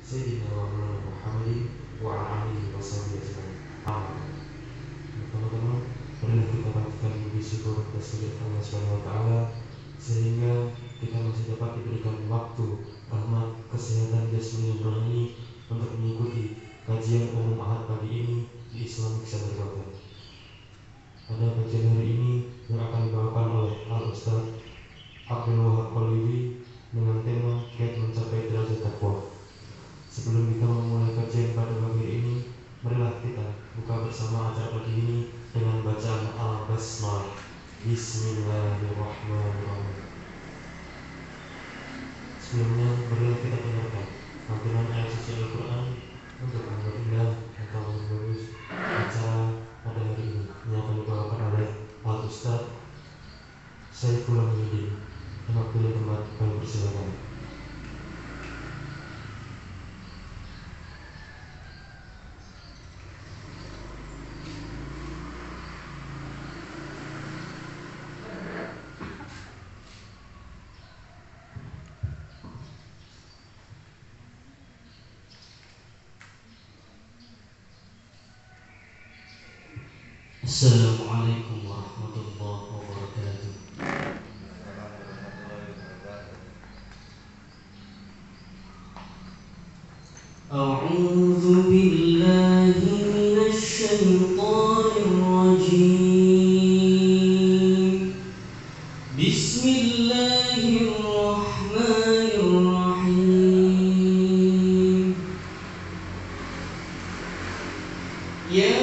Sayyidina wa Maulana Muhammadin wa ala alihi wa sahbihi ajma'in. Amin. Teman-teman, marilah kita panjatkan puji syukur atas kehadirat Allah Subhanahu wa taala sehingga kita masih dapat diberikan waktu, rahmat, kesehatan jasmani dan rohani untuk mengikuti kajian umum Ahad pagi ini di Islamic Center Kota. Pada kajian hari ini yang akan dibawakan oleh Al-Ustaz Abdul Wahab Qaliwi dengan tema Kiat Mencapai Derajat Taqwa. Sebelum kita memulai kajian pada pagi ini, marilah kita buka bersama acara pagi ini dengan bacaan Al-Basmalah. Bismillahirrahmanirrahim. Sebelumnya, marilah kita dengarkan tampilan ayat suci Al-Quran untuk Alhamdulillah atau bagus acara pada hari ini yang akan dibawakan oleh Al-Ustaz Saifullah Muhyiddin. Waktu dan tempat kami persilakan. Assalamualaikum warahmatullahi wabarakatuh. A'udzu billahi minasy syaithanir rajim. Bismillahirrahmanirrahim. Ya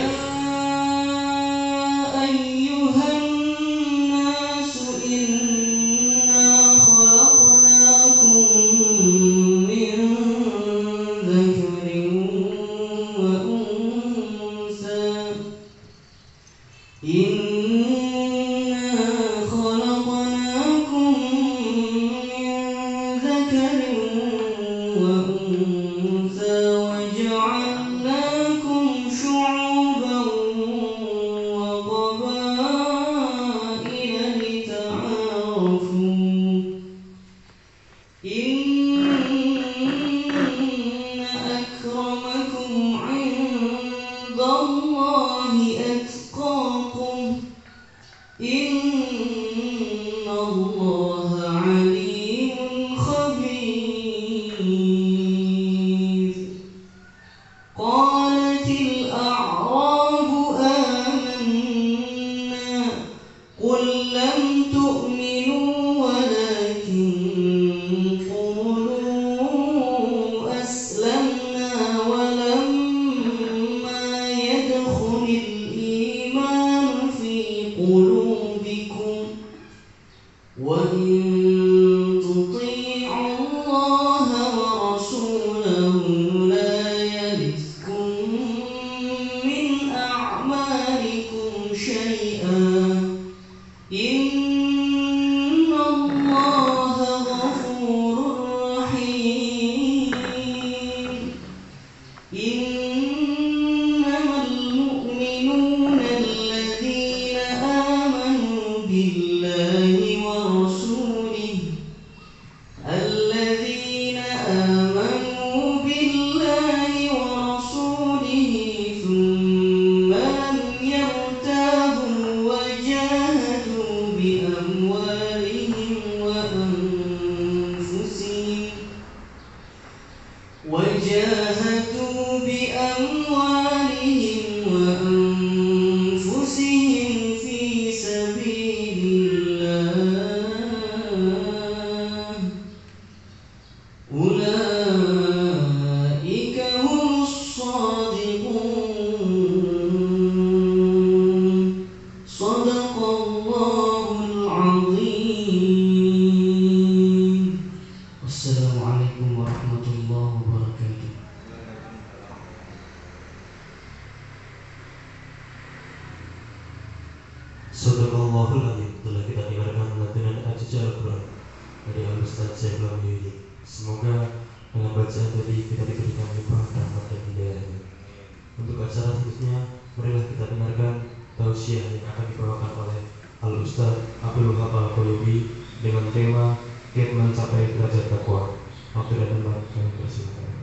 Sadaqallahul Azim. Telah kita dengarkan lantunan ayat suci Al-Quran dari Al-Ustaz Saifullah Muhyiddin. Semoga dengan bacaan tadi kita diberikan limpah rahmat dan hidayah. Untuk acara selanjutnya, marilah kita dengarkan tausiah yang akan dibawakan oleh Al-Ustaz Abdul Wahab Qaliwi dengan tema Kiat Mencapai Derajat Taqwa. Waktu dan tempat kami persilakan.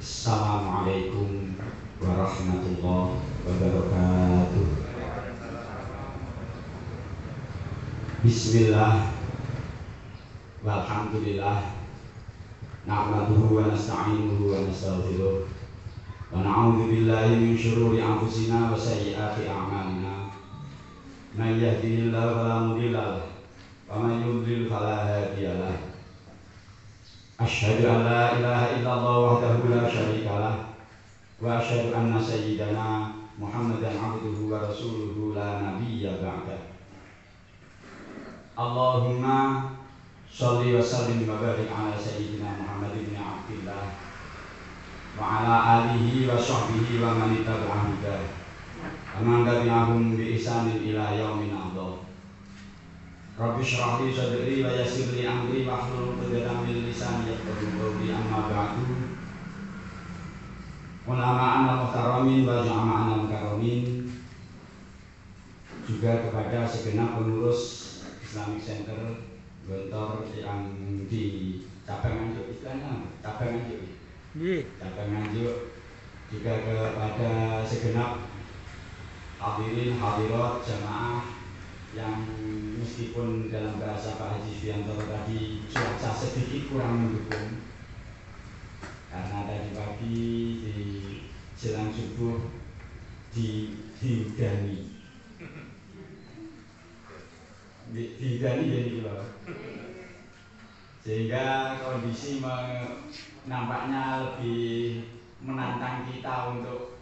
Assalamualaikum warahmatullahi wabarakatuh. Bismillah walhamdulillah nahmaduhu wa nasta'inuhu wa nastaghfiruh wa na'udzu billahi min syururi anfusina wa sayyiati a'malina. May yahdihillahu fala mudilla lahu wa may yudlil fala hadiya lahu. Asyhadu an la ilaha illallah wahdahu la syarika lah wa asyhadu anna sayyidana Muhammadan abduhu wa rasuluhu la nabiyya ba'da. Allahumma sholli wa sallim wa barik ala sayyidina Muhammad ibn Abdillah wa ala alihi wa sahbihi wa man tabi'ahum wa man tabi'ahum bi ihsanin ila yaumin adha. Rabbi shrah li sadri wa yassir li amri wa hlul 'uqdatam min lisani yafqahu qawli. Amma ba'du. Ulama'ana muhtaramin wa jama'ana mukarramin, juga kepada segenap pengurus Islamic Center Gontor yang di cabang Nganjuk, istilahnya cabang Nganjuk, cabang Nganjuk, juga kepada segenap hadirin hadirat jamaah yang meskipun dalam bahasa Pak Haji Fiantoro tadi cuaca sedikit kurang mendukung, karena tadi pagi di jelang subuh dihudani jadi loh, sehingga kondisi nampaknya lebih menantang kita untuk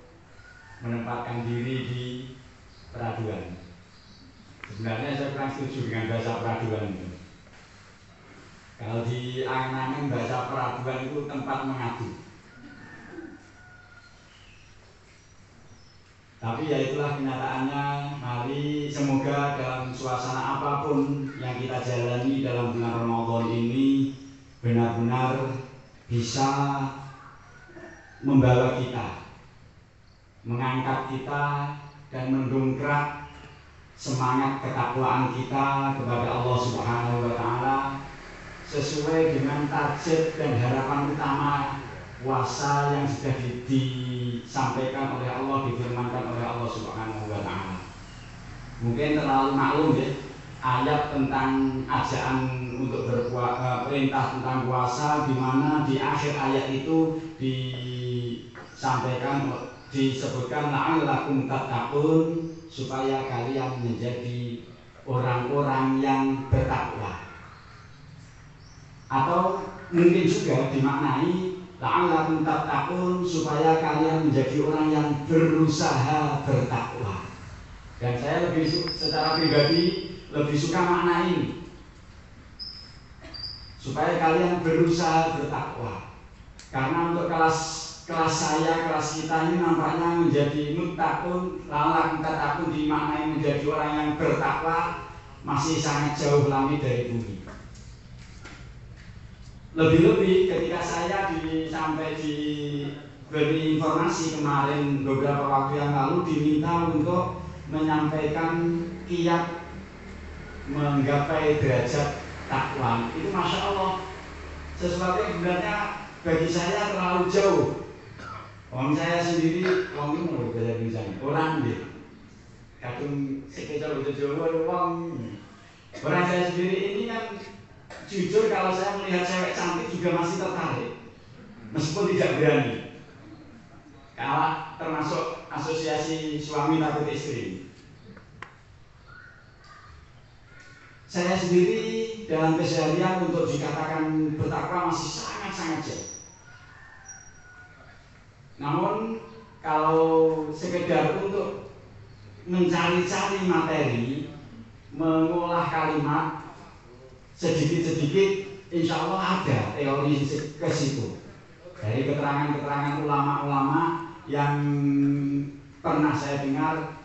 menempatkan diri di peraduan. Sebenarnya saya kurang setuju dengan bahasa peraduan itu. Kalau di angan-angan bahasa peraduan itu tempat mengadu. Tapi ya itulah kenyataannya. Mari semoga dalam suasana apapun yang kita jalani dalam bulan Ramadan ini benar-benar bisa membawa kita, mengangkat kita, dan mendongkrak semangat ketakwaan kita kepada Allah Subhanahu wa Ta'ala sesuai dengan target dan harapan utama puasa yang sudah disampaikan oleh Allah, difirmankan oleh Allah Subhanahu wa Ta'ala. Mungkin terlalu maklum ya, ayat tentang ajaan untuk perintah tentang puasa, di mana di akhir ayat itu disebutkan la'allakum tattaqun, supaya kalian menjadi orang-orang yang bertakwa. Atau mungkin juga dimaknai la'allakum tattaqun, supaya kalian menjadi orang yang berusaha bertakwa. Dan saya secara pribadi lebih suka makna ini, supaya kalian berusaha bertakwa. Karena untuk kelas kita ini nampaknya menjadi muttaqun, la'allakum tattaqun dimaknai menjadi orang yang bertakwa masih sangat jauh langit dari bumi. Lebih-lebih ketika saya sampai diberi informasi kemarin beberapa waktu yang lalu, diminta untuk menyampaikan kiat menggapai derajat takwa. Itu Masya Allah sesuatu yang sebenarnya bagi saya terlalu jauh. Orang saya sendiri, orang ini mau belajar misalnya orang dia kadung sekejap Jawa, orang saya sendiri ini kan jujur, kalau saya melihat cewek cantik juga masih tertarik, meskipun tidak berani. Kalau termasuk asosiasi suami takut istri, saya sendiri dalam keseharian untuk dikatakan bertakwa masih sangat-sangat jauh. Namun kalau sekedar untuk mencari-cari materi, mengolah kalimat sedikit-sedikit, insya Allah ada teori ke situ. Dari keterangan-keterangan ulama-ulama yang pernah saya dengar,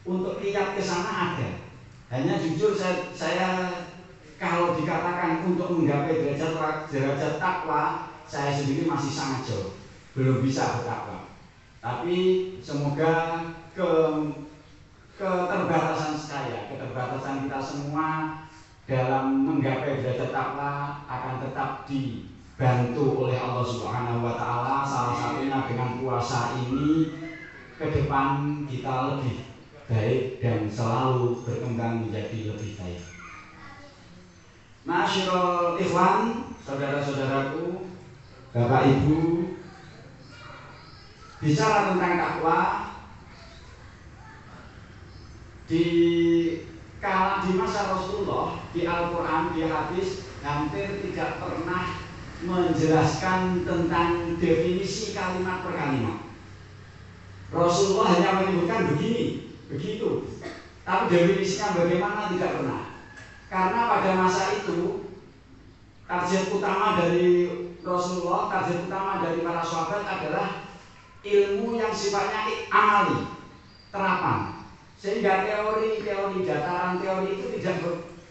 untuk kiat ke sana ada. Hanya jujur saya kalau dikatakan untuk menggapai derajat takwa, saya sendiri masih sangat jauh, belum bisa bertakwa. Tapi semoga keterbatasan keterbatasan kita semua dalam menggapai derajat takwa akan tetap dibantu oleh Allah Subhanahu wa Ta'ala. Salah satunya ke depan kita lebih baik dan selalu berkembang menjadi lebih baik. Ma'asyiral ikhwan, saudara-saudaraku, Bapak Ibu, bicara tentang takwa di masa Rasulullah, di Al-Quran, di hadis hampir tidak pernah menjelaskan tentang definisi kalimat per kalimat. Rasulullah hanya menyebutkan begini, begitu, tapi definisinya bagaimana tidak pernah. Karena pada masa itu target utama dari Rasulullah, target utama dari para sahabat adalah ilmu yang sifatnya amali, terapan. Sehingga teori-teori, dataran teori itu tidak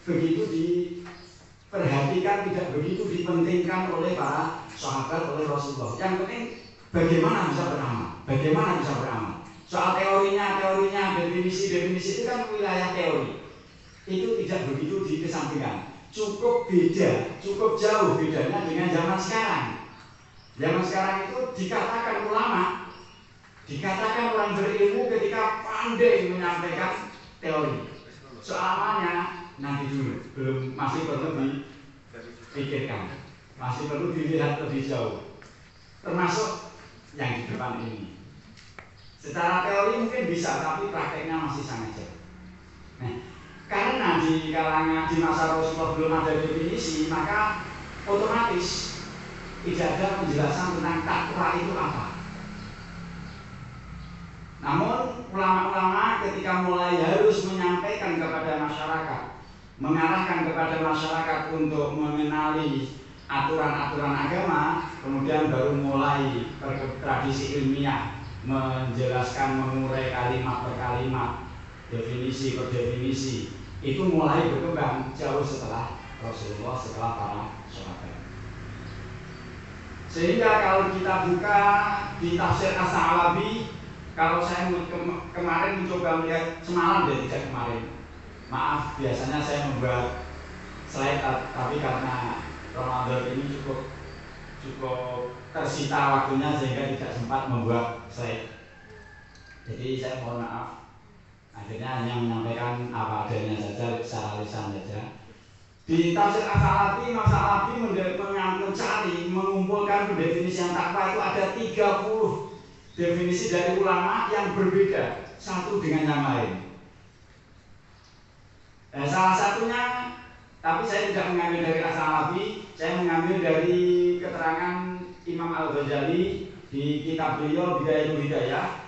begitu diperhatikan, tidak begitu dipentingkan oleh para sahabat, oleh Rasulullah. Yang penting bagaimana bisa beramal, bagaimana bisa beramal. Soal teorinya, definisi itu kan wilayah teori. Itu tidak begitu dikesampingkan. Cukup beda, cukup jauh bedanya dengan zaman sekarang. Zaman sekarang itu dikatakan ulama, dikatakan orang berilmu ketika pandai menyampaikan teori. Soalnya nanti dulu, masih perlu dipikirkan, masih perlu dilihat lebih jauh. Termasuk yang di depan ini. Secara teori mungkin bisa, tapi prakteknya masih sangat jauh. Nah, karena di kalangan di masa Rasulullah belum ada definisi, maka otomatis tidak ada penjelasan tentang takwa itu apa. Namun ulama-ulama ketika mulai harus menyampaikan kepada masyarakat, mengarahkan kepada masyarakat untuk mengenali aturan-aturan agama, kemudian baru mulai tradisi ilmiah menjelaskan, mengurai kalimat per kalimat, definisi per definisi, itu mulai berkembang jauh setelah Rasulullah, setelah para sahabat. Sehingga kalau kita buka di tafsir As-Sa'labi, kalau saya kemarin mencoba melihat, semalam deh, tidak kemarin, maaf, biasanya saya membuat slide, tapi karena Ramadan ini cukup tersita waktunya sehingga tidak sempat membuat slide. Jadi saya mohon maaf, akhirnya hanya menyampaikan apa adanya saja, secara lisan saja. Di tafsir As-Sa'labi, Imam Sa'labi mencari, mengumpulkan definisi yang takwa itu ada 30 definisi dari ulama yang berbeda satu dengan yang lain. Salah satunya, tapi saya tidak mengambil dari As-Sa'labi, saya mengambil dari keterangan Imam Al-Ghazali di kitab beliau Bidayatul Hidayah.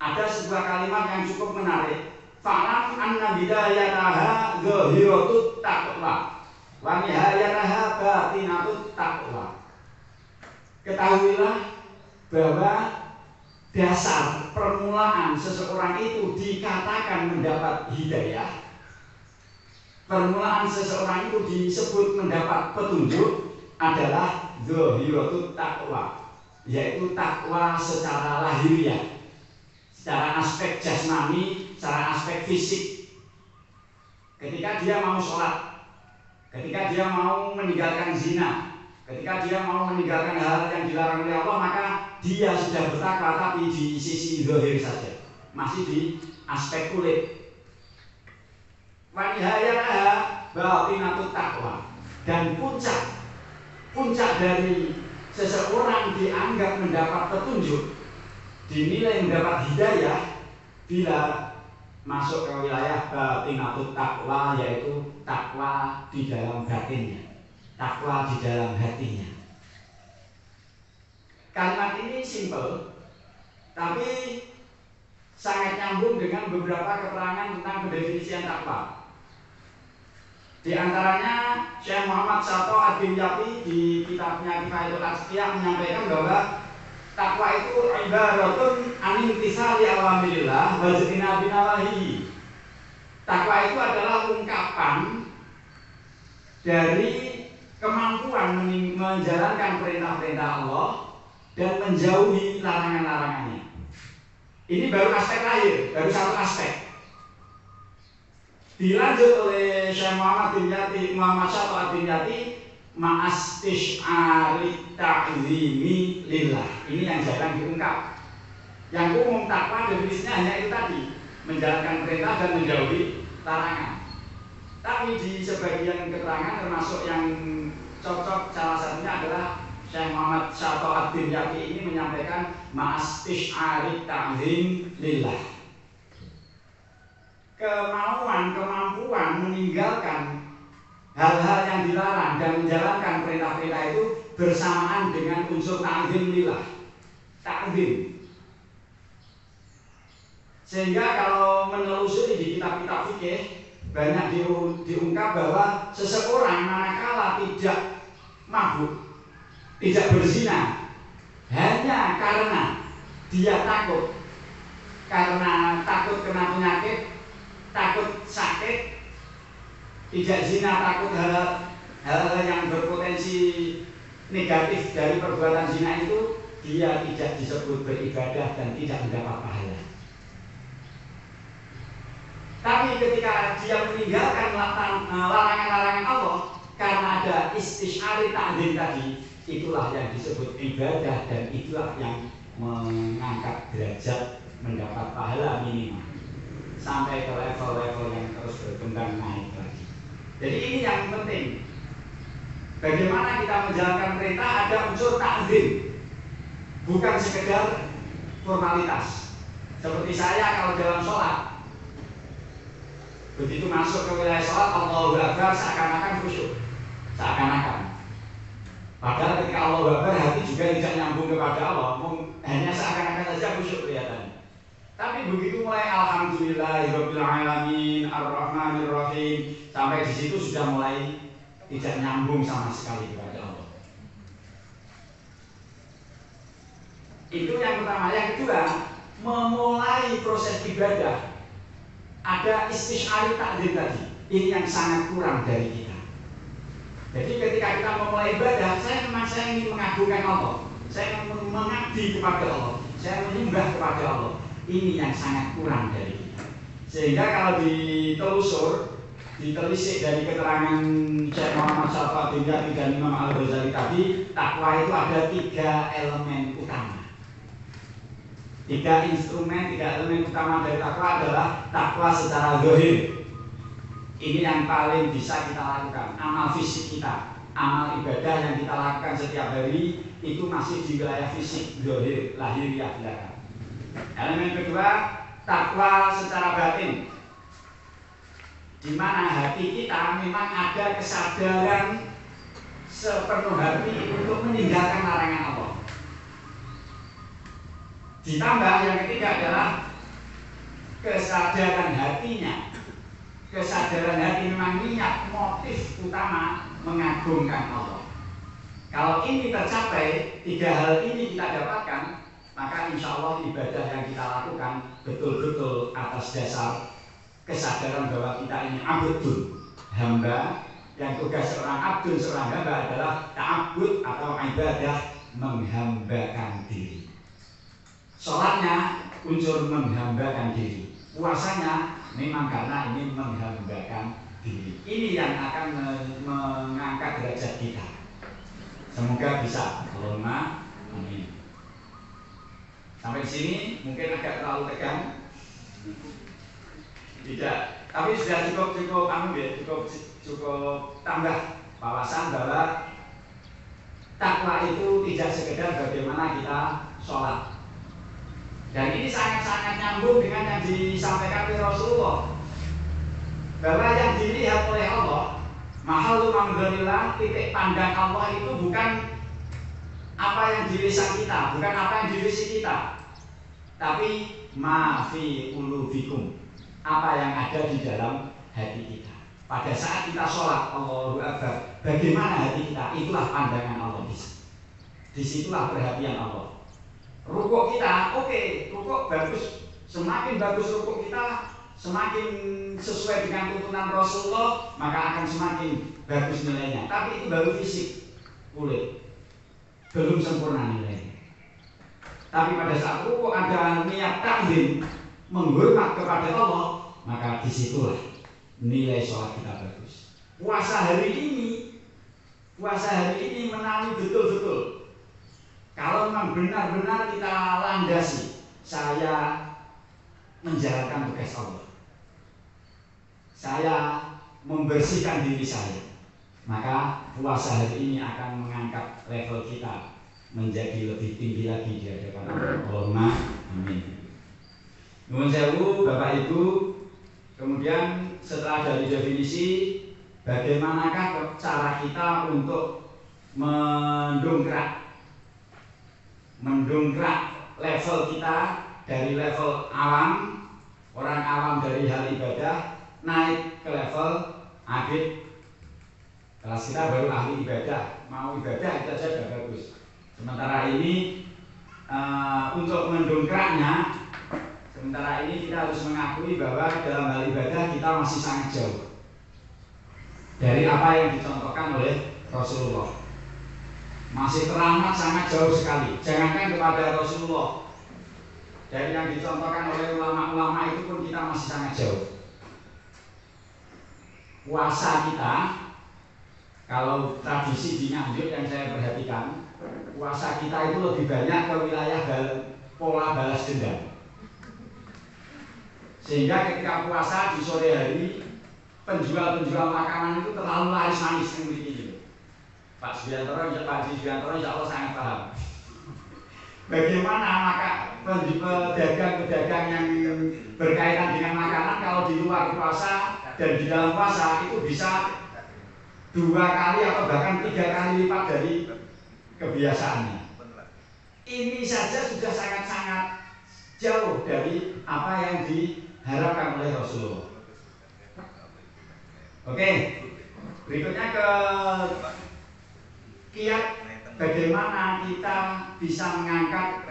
Ada sebuah kalimat yang cukup menarik. Fa'lam anna bidayataha zahiratut taqwa wa nihayataha batinatut taqwa. Ketahuilah bahwa dasar permulaan seseorang itu dikatakan mendapat hidayah, permulaan seseorang itu disebut mendapat petunjuk adalah zahiratut taqwa, yaitu takwa secara lahiriah, secara aspek jasmani, secara aspek fisik. Ketika dia mau sholat, ketika dia mau meninggalkan zina, ketika dia mau meninggalkan hal yang dilarang oleh Allah, maka dia sudah bertakwa, tapi di sisi zahir saja, masih di aspek kulit. Wanihayataha batinatut taqwa. Dan puncak dari seseorang dianggap mendapat petunjuk, dinilai mendapat hidayah bila masuk ke wilayah batinatut taqwa, yaitu takwa di dalam batinnya, takwa di dalam hatinya. Kalimat ini simpel, tapi sangat nyambung dengan beberapa keterangan tentang pendefinisian takwa. Di antaranya Syekh Muhammad Sato Ad-Dimyati di kitabnya Kifayatul Atqiyah menyampaikan bahwa takwa itu ibaratun anintisali awamirillah wa ijtinabi nawahi. Takwa itu adalah ungkapan dari kemampuan menjalankan perintah-perintah Allah dan menjauhi larangan-larangannya. Ini baru aspek lahir, baru satu aspek. Dilanjut oleh Syekh Muhammad Sato Ad-Dimyati, ma'astish'ari ta'zimi lillah. Ini yang jarang diungkap. Yang umum takwa definisinya hanya itu tadi, menjalankan perintah dan menjauhi larangan. Tapi di sebagian keterangan termasuk yang cocok salah satunya adalah Syekh Muhammad Syata'uddin Yaqi ini menyampaikan ma'astish'ari ta'zim lillah. Kemampuan meninggalkan hal-hal yang dilarang dan menjalankan perintah-perintah itu bersamaan dengan unsur ta'zim lillah. Ta'zim. Sehingga kalau menelusuri di kitab-kitab fikih banyak diungkap bahwa seseorang manakala tidak mabuk, tidak berzina, hanya karena dia takut kena penyakit, takut sakit, tidak zina, takut hal-hal yang berpotensi negatif dari perbuatan zina itu, dia tidak disebut beribadah dan tidak mendapat pahala. Tapi ketika dia meninggalkan larangan-larangan Allah karena ada istishari ta'zim tadi, itulah yang disebut ibadah dan itulah yang mengangkat derajat mendapat pahala minimal sampai ke level-level yang terus berkembang naik lagi. Jadi ini yang penting. Bagaimana kita menjalankan perintah ada unsur ta'zim, bukan sekedar formalitas. Seperti saya kalau dalam sholat, begitu masuk ke wilayah sholat, Allahu Akbar seakan-akan khusyuk, seakan-akan. Padahal ketika Allahu Akbar hati juga tidak nyambung kepada Allah, hanya seakan-akan saja khusyuk kelihatannya. Tapi begitu mulai Alhamdulillahirabbil alamin Ar-Rahmanir Rahim, sampai di situ sudah mulai tidak nyambung sama sekali kepada Allah. Itu yang pertama. Yang kedua, memulai proses ibadah ada istishari ta'zim tadi. Ini yang sangat kurang dari kita. Jadi ketika kita memulai ibadah, saya ingin mengagungkan Allah, saya ingin mengabdi kepada Allah, saya menyembah kepada Allah. Ini yang sangat kurang dari kita. Sehingga kalau ditelisik dari keterangan Syekh Muhammad Syata'uddin Yaqi dan Imam Al-Ghazali tadi, takwa itu ada 3 elemen utama. 3 elemen utama dari takwa adalah takwa secara zahir. Ini yang paling bisa kita lakukan. Amal fisik kita, amal ibadah yang kita lakukan setiap hari itu masih di wilayah fisik, zahir, lahiriah belakang. Elemen kedua, takwa secara batin, di mana hati kita memang ada kesadaran sepenuh hati untuk meninggalkan larangan Allah. Ditambah yang ketiga adalah kesadaran hatinya. Kesadaran hati memang niat motif utama mengagungkan Allah. Kalau ini tercapai, 3 hal ini kita dapatkan, maka insya Allah ibadah yang kita lakukan betul-betul atas dasar kesadaran bahwa kita ini abdul, hamba, yang tugas seorang abdul, seorang hamba adalah ta'abbud atau ibadah, menghambakan diri. Sholatnya unsur menghambakan diri, puasanya memang karena ini menghambakan diri. Ini yang akan mengangkat derajat kita. Semoga bisa. Allahumma amin. Sampai di sini mungkin agak terlalu tegang. Tidak, tapi sudah cukup tambah wawasan bahwa takwa itu tidak sekedar bagaimana kita sholat. Dan ini sangat-sangat nyambung dengan yang disampaikan oleh Rasulullah, bahwa yang dilihat oleh Allah, mahallu mamdhanillah, titik pandang Allah itu bukan apa yang di lisan kita, bukan apa yang di fisik kita, tapi ma fi qulubikum, apa yang ada di dalam hati kita. Pada saat kita sholat, Allahu Akbar, bagaimana hati kita, itulah pandangan Allah. Disitulah perhatian Allah. Rukuk kita, rukuk bagus, semakin bagus rukuk kita, semakin sesuai dengan tuntunan Rasulullah, maka akan semakin bagus nilainya. Tapi itu baru fisik, kulit, belum sempurna nilainya. Tapi pada saat rukuk ada niat ta'zim, menghormat kepada Allah, maka disitulah nilai sholat kita bagus. Puasa hari ini menawi betul-betul. Kalau memang benar-benar kita landasi saya menjalankan tugas Allah. Saya membersihkan diri saya. Maka puasa hari ini akan mengangkat level kita menjadi lebih tinggi lagi di hadapan Allah. Allahumma amin. Nuwun sewu Bapak Ibu. Kemudian setelah dari definisi, bagaimanakah cara kita untuk mendongkrak level kita dari level awam, orang awam dari hal ibadah, naik ke level abid. Kelas kita baru ahli ibadah, mau ibadah itu saja sudah bagus. Sementara ini untuk mendongkraknya, sementara ini kita harus mengakui bahwa dalam hal ibadah kita masih sangat jauh dari apa yang dicontohkan oleh Rasulullah. Masih teramat sangat jauh sekali. Jangankan kepada Rasulullah, dari yang dicontohkan oleh ulama-ulama itu pun kita masih sangat jauh. Puasa kita, kalau tradisi di Nganjuk yang saya perhatikan, puasa kita itu lebih banyak ke wilayah pola balas dendam. Sehingga ketika puasa di sore hari, penjual-penjual makanan itu terlalu laris manis yang begini. Pak Subiantoro, Pak Subiantoro insya Allah sangat paham. Bagaimana maka pedagang-pedagang yang berkaitan dengan makanan kalau di luar puasa dan di dalam puasa itu bisa 2 kali atau bahkan 3 kali lipat dari kebiasaannya. Ini saja sudah sangat-sangat jauh dari apa yang diharapkan oleh Rasulullah. Oke, berikutnya ke kiat bagaimana kita bisa mengangkat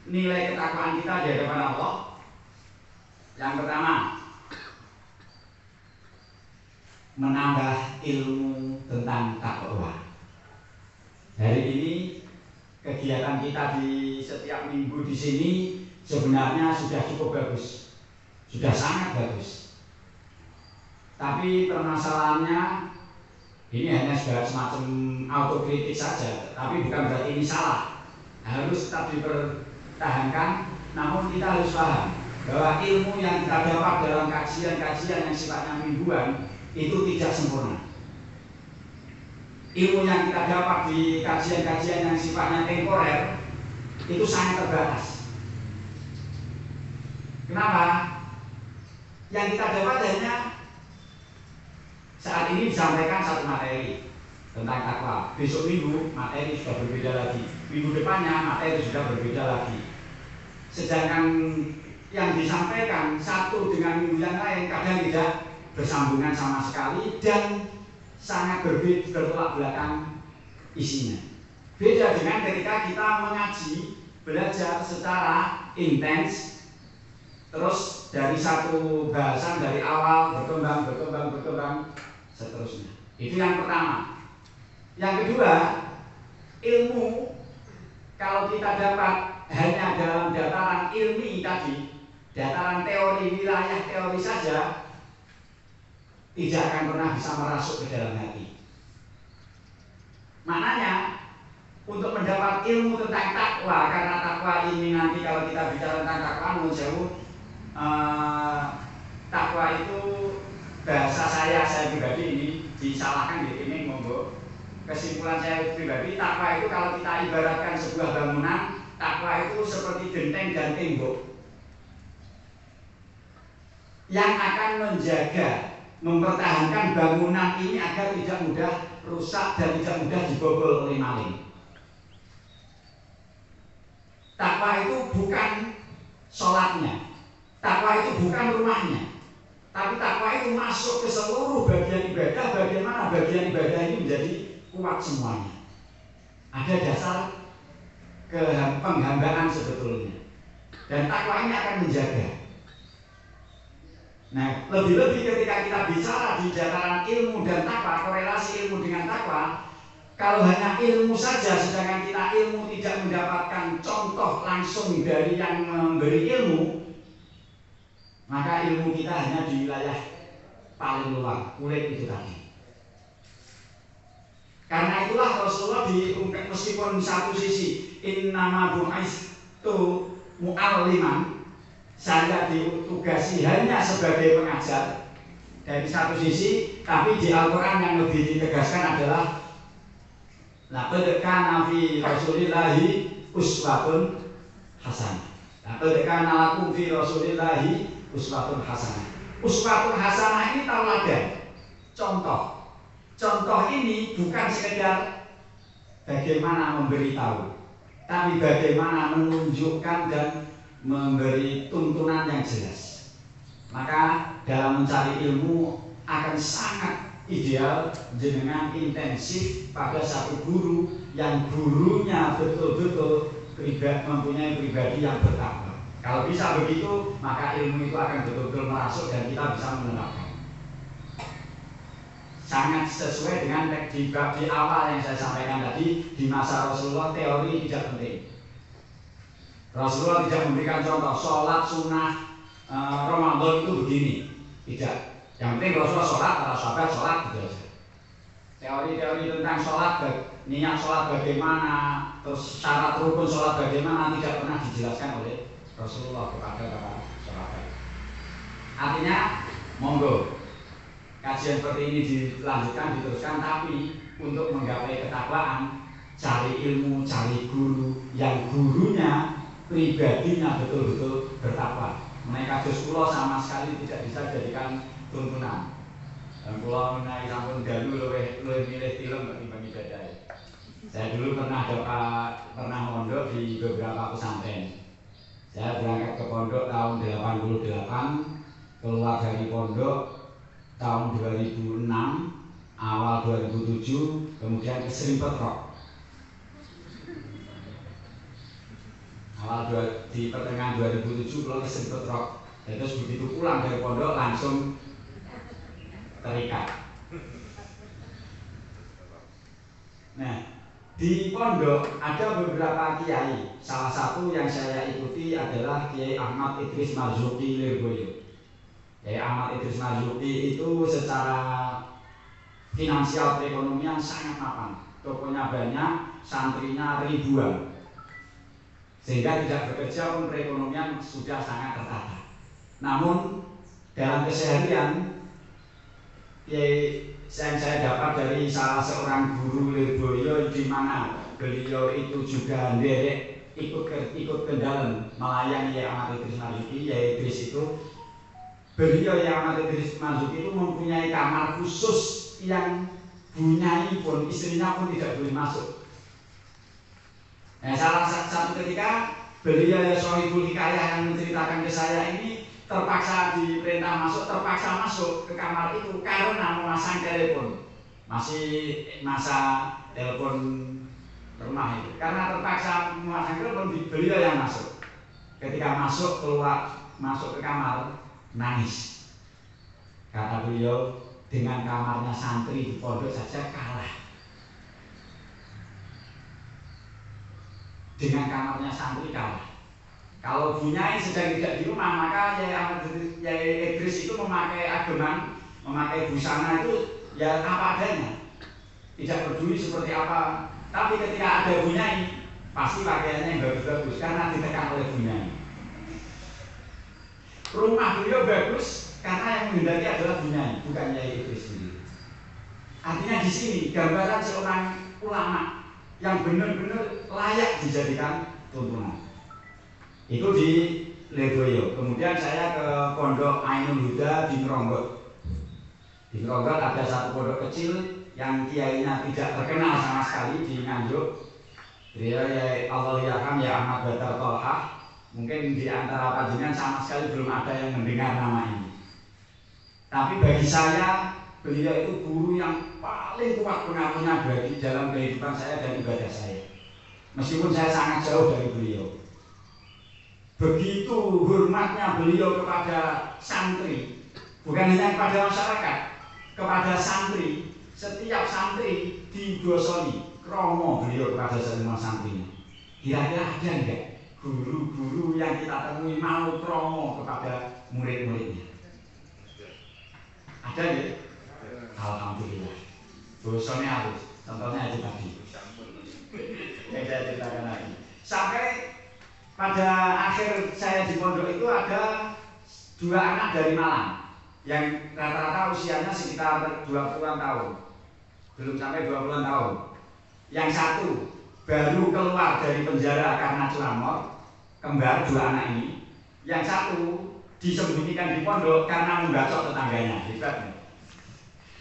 nilai ketakwaan kita di hadapan Allah. Yang pertama, menambah ilmu tentang takwa. Hari ini kegiatan kita di setiap minggu di sini sebenarnya sudah cukup bagus, sudah sangat bagus. Tapi permasalahannya ini hanya sebagai semacam autokritik saja, tapi bukan berarti ini salah. Harus tetap dipertahankan, namun kita harus paham bahwa ilmu yang kita dapat dalam kajian-kajian yang sifatnya mingguan itu tidak sempurna. Ilmu yang kita dapat di kajian-kajian yang sifatnya temporer itu sangat terbatas. Kenapa? Yang kita dapat hanya saat ini disampaikan satu materi tentang takwa. Besok minggu materi sudah berbeda lagi. Minggu depannya materi sudah berbeda lagi. Sedangkan yang disampaikan satu dengan minggu yang lain kadang tidak bersambungan sama sekali dan sangat berbeda, bertolak belakang isinya. Beda dengan ketika kita mengaji, belajar secara intens, terus dari satu bahasan dari awal berkembang seterusnya. Itu yang pertama. Yang kedua, ilmu kalau kita dapat hanya dalam dataran ilmi tadi, dataran teori, wilayah teori saja, tidak akan pernah bisa merasuk ke dalam hati. Maknanya untuk mendapat ilmu tentang takwa, karena takwa ini nanti kalau kita bicara tentang takwa, menurut takwa itu bahasa saya pribadi ini disalahkan di ini monggo. Kesimpulan saya pribadi, takwa itu kalau kita ibaratkan sebuah bangunan, takwa itu seperti genteng dan tembok yang akan menjaga, mempertahankan bangunan ini agar tidak mudah rusak dan tidak mudah dibobol oleh maling. Takwa itu bukan sholatnya, takwa itu bukan rumahnya, tapi takwa itu masuk ke seluruh bagian ibadah. Bagaimana bagian ibadah ini menjadi kuat semuanya. Ada dasar penghambaan sebetulnya, dan takwa ini akan menjaga. Nah, lebih-lebih ketika kita bicara di dataran ilmu dan takwa, korelasi ilmu dengan takwa, kalau hanya ilmu saja, sedangkan kita ilmu tidak mendapatkan contoh langsung dari yang memberi ilmu, maka ilmu kita hanya di wilayah paling luar, kulit itu tadi. Karena itulah Rasulullah diungkap, meskipun satu sisi innama bu'aistu mu'alliman ta'liman, saya ditugasi hanya sebagai pengajar dari satu sisi, tapi di Al-Quran yang lebih ditegaskan adalah laqad kana fi Rasulillahi uswatun hasanah. Laqad kana lakum fi Rasulillahi uswatun hasanah. Uswatun hasanah ini tauladan, contoh. Contoh ini bukan sekedar bagaimana memberitahu, tapi bagaimana menunjukkan dan memberi tuntunan yang jelas. Maka dalam mencari ilmu akan sangat ideal jenengan intensif pada satu guru yang gurunya betul-betul mempunyai pribadi yang bertakwa. Kalau bisa begitu, maka ilmu itu akan betul-betul merasuk dan kita bisa menerapkan. Sangat sesuai dengan di bab di awal yang saya sampaikan tadi, di masa Rasulullah teori tidak penting. Rasulullah tidak memberikan contoh sholat sunnah Ramadan itu begini, tidak. Yang penting Rasulullah sholat, para sahabat sholat gitu aja. Teori-teori tentang sholat, niat sholat bagaimana, terus syarat rukun sholat bagaimana tidak pernah dijelaskan oleh Rasulullah kepada para sahabat. Artinya, monggo kajian seperti ini dilanjutkan, diteruskan, tapi untuk menggapai ketakwaan, cari ilmu, cari guru yang gurunya pribadinya betul-betul bertakwa. Mereka Pulau sama sekali tidak bisa dijadikan tuntunan. Dan Pulau menaik sampun dahulu lebih milih film ketimbang ibadah. Saya dulu pernah mondok di beberapa pesantren. Saya berangkat ke pondok tahun 88, keluar dari pondok tahun 2006, awal 2007, kemudian ke Serimpet Rock. Di pertengahan 2007 pulang ke Serimpet Rock. Dan terus begitu pulang dari pondok langsung terikat. Nah, di pondok ada beberapa kiai. Salah satu yang saya ikuti adalah Kiai Ahmad Idris Marzuki Lirboyo. Kiai Ahmad Idris Marzuki itu secara finansial perekonomian sangat mapan. Tokonya banyak, santrinya ribuan. Sehingga tidak bekerja pun perekonomian sudah sangat tertata. Namun dalam keseharian yang saya dapat dari salah seorang guru Lirboyo, di mana beliau itu juga nderek ikut ke dalam melayani Kiai Ahmad Idris Marzuki. Kiai Idris itu beliau Kiai Ahmad Idris Marzuki itu mempunyai kamar khusus yang bunyai pun istrinya pun tidak boleh masuk. Nah, salah satu ketika beliau ya Sohibul Hikayah yang menceritakan ke saya ini terpaksa diperintah masuk, terpaksa masuk ke kamar itu karena memasang telepon. Masih masa telepon rumah itu. Karena terpaksa memasang telepon, beliau yang masuk. Ketika masuk ke kamar, nangis. Kata beliau, dengan kamarnya santri di pondok saja kalah. Dengan kamarnya santri kalah. Kalau bunyai sedang tidak di rumah, maka Kiai Idris itu memakai ageman, memakai busana itu ya apa adanya, tidak peduli seperti apa. Tapi ketika ada bunyai, pasti pakaiannya yang bagus-bagus karena ditekan oleh bunyai. Rumah beliau bagus karena yang menghendaki adalah bunyai, bukan Kiai Idris sendiri. Artinya di sini gambaran seorang ulama yang benar-benar layak dijadikan tuntunan. Itu di Lirboyo. Kemudian saya ke Pondok Ainul Huda di Ngeronggot. Di Ngeronggot ada satu pondok kecil yang kiainya tidak terkenal sama sekali di Nganjuk. Dia ya Allah yarham ya Ahmad Badar Tolhah. Mungkin di antara panjenengan sama sekali belum ada yang mendengar nama ini. Tapi bagi saya beliau itu guru yang paling kuat pengaruhnya bagi dalam kehidupan saya dan ibadah saya. Meskipun saya sangat jauh dari beliau. Begitu hormatnya beliau kepada santri, bukan hanya kepada masyarakat, kepada santri. Setiap santri digosoni kromo beliau kepada semua santrinya. Kira-kira ada enggak guru-guru yang kita temui mau kromo kepada murid-muridnya? Ada ya? Alhamdulillah. Bosone harus. Contohnya itu tadi. Yang saya ceritakan lagi. Sampai pada akhir saya di pondok itu ada 2 anak dari Malang yang rata-rata usianya sekitar 20-an tahun, belum sampai 20-an tahun. Yang satu baru keluar dari penjara karena curanmor, kembar 2 anak ini. Yang satu disembunyikan di pondok karena membacok tetangganya. Hebat.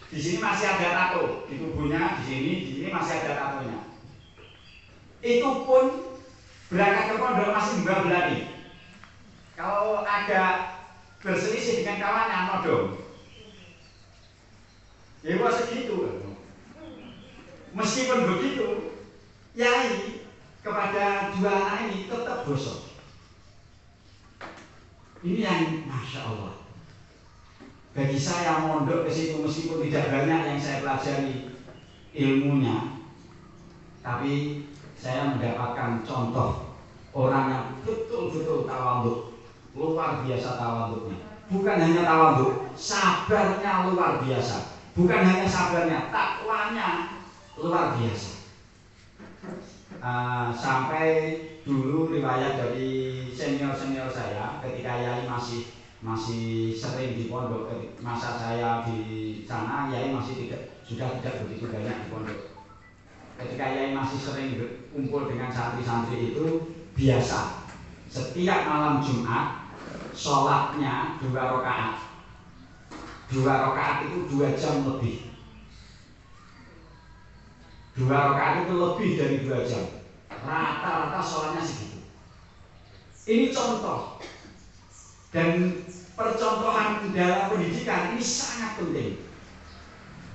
Di sini masih ada tato di tubuhnya, di sini masih ada tatonya. Itu pun berangkat ke pondok masih membabelani. Kalau agak berselisih dengan kawannya nodong. Ya segitu. Meskipun begitu, Yai kepada 2 anak ini tetap bosok. Ini yang Masya Allah. Bagi saya mondok ke situ meskipun tidak banyak yang saya pelajari ilmunya, tapi saya mendapatkan contoh orang yang betul-betul tawadhu, luar biasa tawadhunya. Bukan hanya tawadhu, sabarnya luar biasa. Bukan hanya sabarnya, takwanya luar biasa. Sampai dulu riwayat dari senior-senior saya ketika Yai masih sering di pondok, masa saya di sana Yai sudah tidak begitu banyak di pondok. Ketika Yai masih sering kumpul dengan santri-santri itu biasa setiap malam Jumat sholatnya 2 rakaat. 2 rakaat itu 2 jam lebih. 2 rakaat itu lebih dari 2 jam. Rata-rata sholatnya segitu. Ini contoh. Dan percontohan dalam pendidikan ini sangat penting.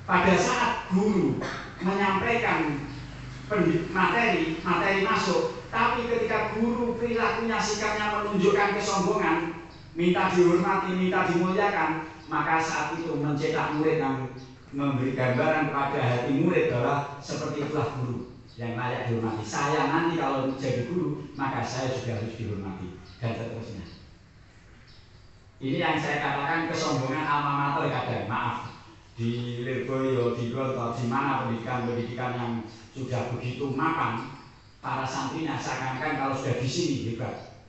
Pada saat guru menyampaikan materi masuk, tapi ketika guru perilakunya, sikapnya menunjukkan kesombongan, minta dihormati, minta dimuliakan, maka saat itu mencetak murid yang memberi gambaran kepada hati murid bahwa seperti itulah guru yang layak dihormati. Saya nanti kalau jadi guru, maka saya juga harus dihormati, dan seterusnya. Ini yang saya katakan kesombongan alma mater kadang, maaf, di Lirboyo, di Gontor, di mana pendidikan yang sudah begitu mapan, para santrinya seakan-akan kalau sudah di sini hebat.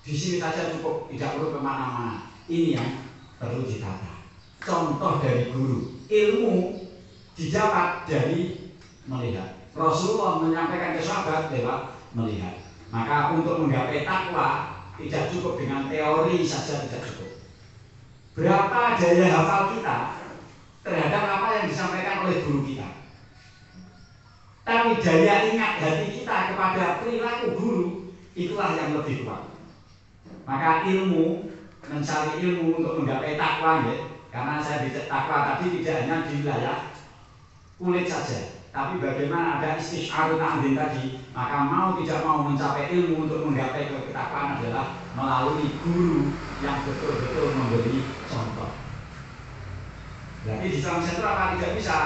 Di sini saja cukup, tidak perlu kemana-mana. Ini yang perlu ditata. Contoh dari guru, ilmu didapat dari melihat. Rasulullah menyampaikan ke sahabat lewat melihat. Maka untuk menggapai takwa tidak cukup dengan teori saja, tidak cukup. Berapa daya hafal kita terhadap apa yang disampaikan oleh guru kita, tapi daya ingat hati kita kepada perilaku guru itulah yang lebih kuat. Maka ilmu, mencari ilmu untuk menggapai takwa, ya, karena saya bicara takwa tadi tidak hanya di wilayah kulit saja, tapi bagaimana ada istisyarul ta'zim tadi, maka mau tidak mau mencapai ilmu untuk menggapai ketakwaan adalah melalui guru yang betul-betul memberi contoh. Jadi di dalam sentral apa tidak bisa,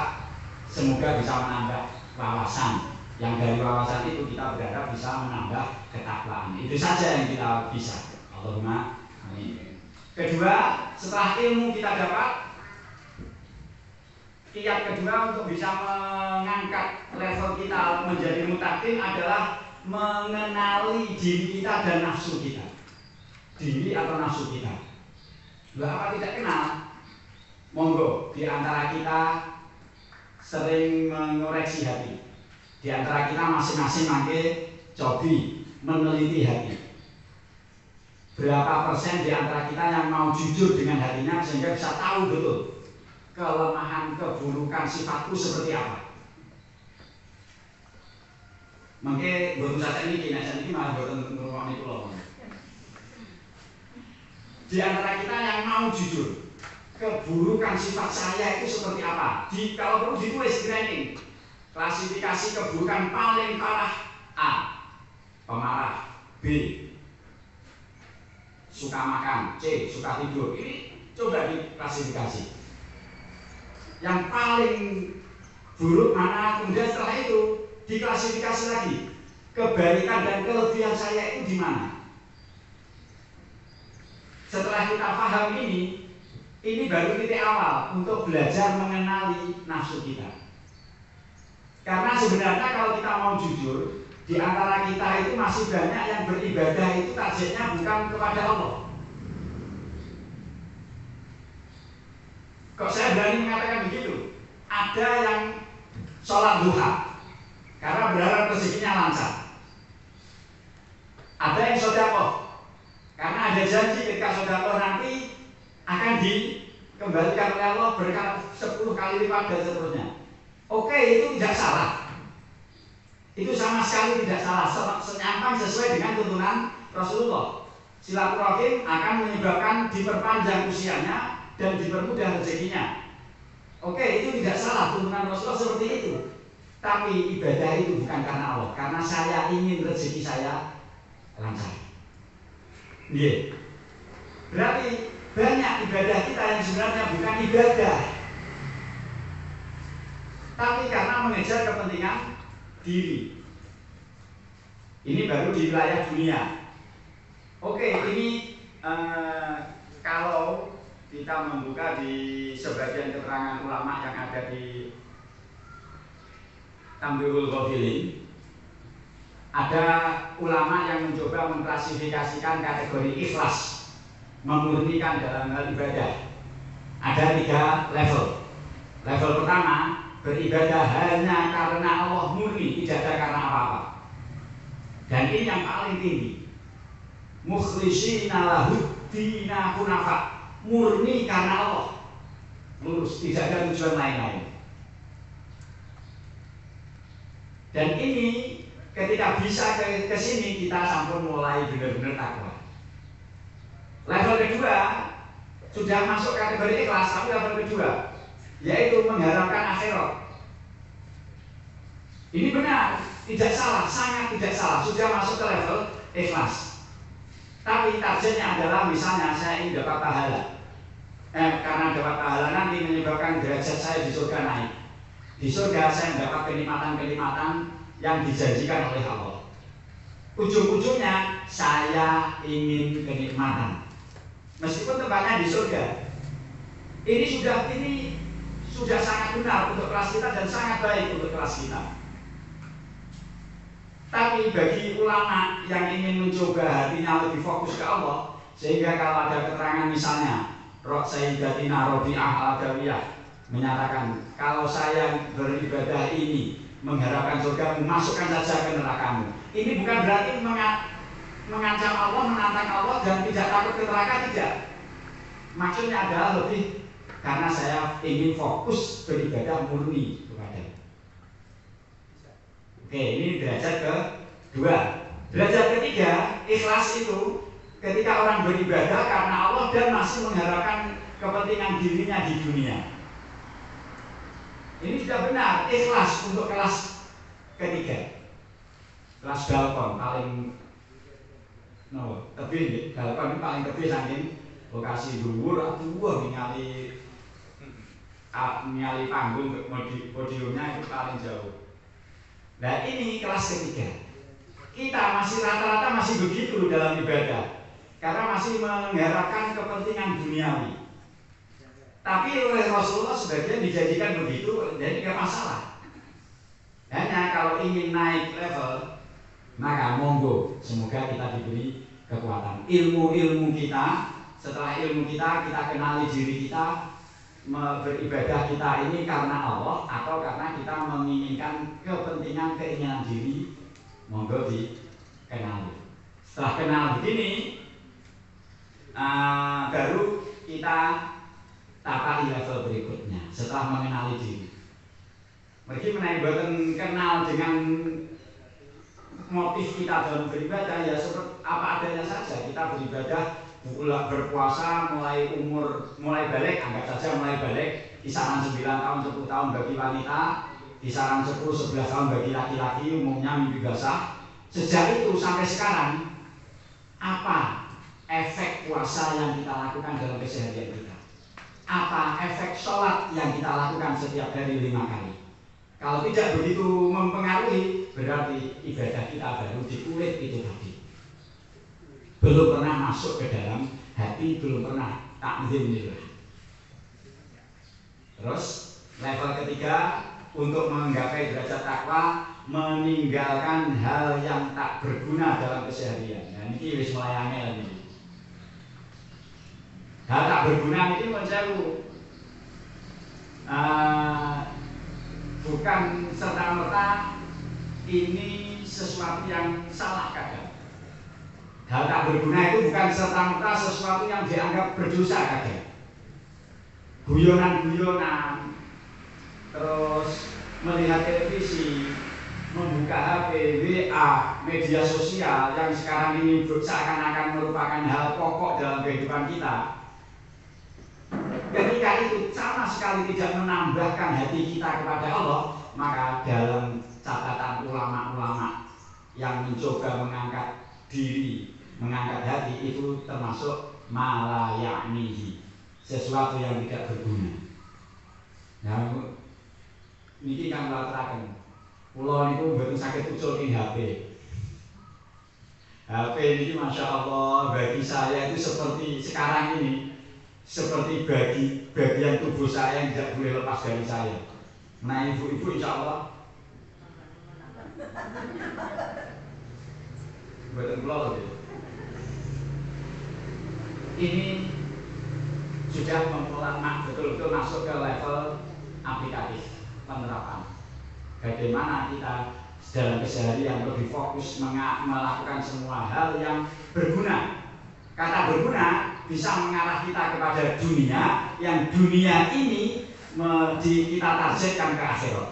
semoga bisa menambah wawasan. Yang dari wawasan itu kita berharap bisa menambah ketakwaan. Itu saja yang kita bisa. Allahumma amin. Kedua, setelah ilmu kita dapat, kiat kedua untuk bisa mengangkat level kita menjadi mutakin adalah mengenali diri kita dan nafsu kita. Diri atau nafsu kita. Apa tidak kenal? Monggo, di antara kita sering mengoreksi hati. Di antara kita masing-masing mangke cobi meneliti hati. Berapa persen di antara kita yang mau jujur dengan hatinya sehingga bisa tahu betul kelemahan, keburukan sifatku seperti apa. Mangke boten saja niki, nek niki malah boten ngrungokne kula. Di antara kita yang mau jujur, keburukan sifat saya itu seperti apa? Kalau perlu ditulis di ranking. Klasifikasi keburukan paling parah: A, pemarah; B, suka makan; C, suka tidur. Ini coba diklasifikasi. Yang paling buruk mana? Kemudian setelah itu diklasifikasi lagi. Kebaikan dan kelebihan saya itu di mana? Setelah kita paham ini baru titik awal untuk belajar mengenali nafsu kita. Karena sebenarnya kalau kita mau jujur, Di antara kita itu masih banyak yang beribadah itu targetnya bukan kepada Allah. Kok saya berani mengatakan begitu? Ada yang sholat duha karena berharap rezekinya lancar. Ada yang sedekah karena ada janji ketika sedekah nanti akan dikembalikan oleh Allah berkah 10 kali lipat dan seterusnya. Oke, itu tidak salah. Itu sama sekali tidak salah, senyampang sesuai dengan tuntunan Rasulullah. Silaturahim akan menyebabkan diperpanjang usianya dan dipermudah rezekinya. Oke, itu tidak salah, tuntunan Rasulullah seperti itu. Tapi ibadah itu bukan karena Allah, karena saya ingin rezeki saya lancar. Iya. Berarti banyak ibadah kita yang sebenarnya bukan ibadah, tapi karena mengejar kepentingan diri. Ini baru di wilayah dunia. Oke, ini kalau kita membuka di sebagian keterangan ulama yang ada di Tambihul Ghafilin, ada ulama yang mencoba mengklasifikasikan kategori ikhlas, memurnikan dalam hal ibadah. Ada 3 level. Level pertama, beribadah hanya karena Allah murni, tidak ada karena apa-apa. Dan ini yang paling tinggi. Mukhlishina lahu dina hunafa, murni karena Allah, lurus, tidak ada tujuan lain-lain. Dan ini ketika bisa ke sini kita sampun mulai benar-benar takwa. Level kedua sudah masuk kategori ikhlas, tapi level kedua yaitu mengharapkan akhirat. Ini benar, tidak salah, sangat tidak salah, sudah masuk ke level ikhlas. Tapi targetnya adalah misalnya saya ingin dapat pahala, karena dapat pahala nanti menyebabkan derajat saya di surga naik. Di surga saya mendapat kenikmatan-kenikmatan yang dijanjikan oleh Allah. Ujung-ujungnya saya ingin kenikmatan, meskipun tempatnya di surga. Ini sudah sangat benar untuk kelas kita dan sangat baik untuk kelas kita. Tapi bagi ulama yang ingin mencoba hatinya lebih fokus ke Allah, sehingga kalau ada keterangan misalnya Sayyidatina Rabi'ah Al-Adawiyah menyatakan, kalau saya beribadah ini mengharapkan surga, masukkan saja ke nerakamu. Ini bukan berarti mengancam Allah, menantang Allah dan tidak takut ke neraka, tidak. Maksudnya adalah lebih karena saya ingin fokus beribadah murni kepada. Oke, ini derajat kedua. Derajat ketiga, ikhlas itu ketika orang beribadah karena Allah dan masih mengharapkan kepentingan dirinya di dunia. Ini sudah benar, ikhlas untuk kelas ketiga. Kelas dalkon paling tebih, dalkon ini paling tebih saking lokasi dhuwur, ningali panggung podiumnya itu paling jauh. Nah ini kelas ketiga. Kita masih rata-rata masih begitu dalam ibadah, karena masih mengharapkan kepentingan duniawi. Tapi oleh Rasulullah sebagian dijadikan begitu, jadi tidak masalah. Hanya kalau ingin naik level, maka monggo, semoga kita diberi kekuatan. Ilmu kita, setelah ilmu kita kenali diri kita, beribadah kita ini karena Allah atau karena kita menginginkan keinginan diri, monggo dikenali. Setelah kenal begini, baru kita tapai level berikutnya. Setelah mengenali diri, mereka menaikkan kenal dengan motif kita dalam beribadah, ya seperti apa adanya saja. Kita beribadah, berpuasa mulai balik, anggap saja mulai balik, kisaran 9 tahun 10 tahun bagi wanita, kisaran 10-11 tahun bagi laki-laki, umumnya mimpi basah. Sejak itu sampai sekarang, apa efek puasa yang kita lakukan dalam keseharian kita? Apa efek sholat yang kita lakukan setiap hari 5 kali? Kalau tidak begitu mempengaruhi, berarti ibadah kita baru di kulit itu tadi, belum pernah masuk ke dalam hati, belum pernah takzim lillah. Terus level ketiga untuk menggapai derajat takwa, meninggalkan hal yang tak berguna dalam keseharian. Nah, ini wis mulai angel ini. Hal tak berguna ini menjauh. Bukan serta-merta ini sesuatu yang salah kadang. Hal tak berguna itu bukan serta-merta sesuatu yang dianggap berdosa kadang. Guyonan-guyonan, terus melihat televisi, membuka HP, WA, media sosial yang sekarang ini seakan-akan merupakan hal pokok dalam kehidupan kita. Ketika itu sama sekali tidak menambahkan hati kita kepada Allah, maka dalam catatan ulama-ulama yang mencoba mengangkat diri, mengangkat hati, itu termasuk malayaknihi, sesuatu yang tidak berguna. Nah, ini kan melakukan pulau itu betul sakit ucul di HP. HP ini masya Allah bagi saya itu seperti sekarang ini, seperti bagian tubuh saya yang tidak boleh lepas dari saya. Nah, ibu-ibu insya Allah betul pulau ini sudah memulai betul-betul masuk ke level aplikatif penerapan. Bagaimana kita dalam keseharian lebih fokus melakukan semua hal yang berguna. Kata berguna bisa mengarah kita kepada dunia, yang dunia ini kita targetkan ke akhirat.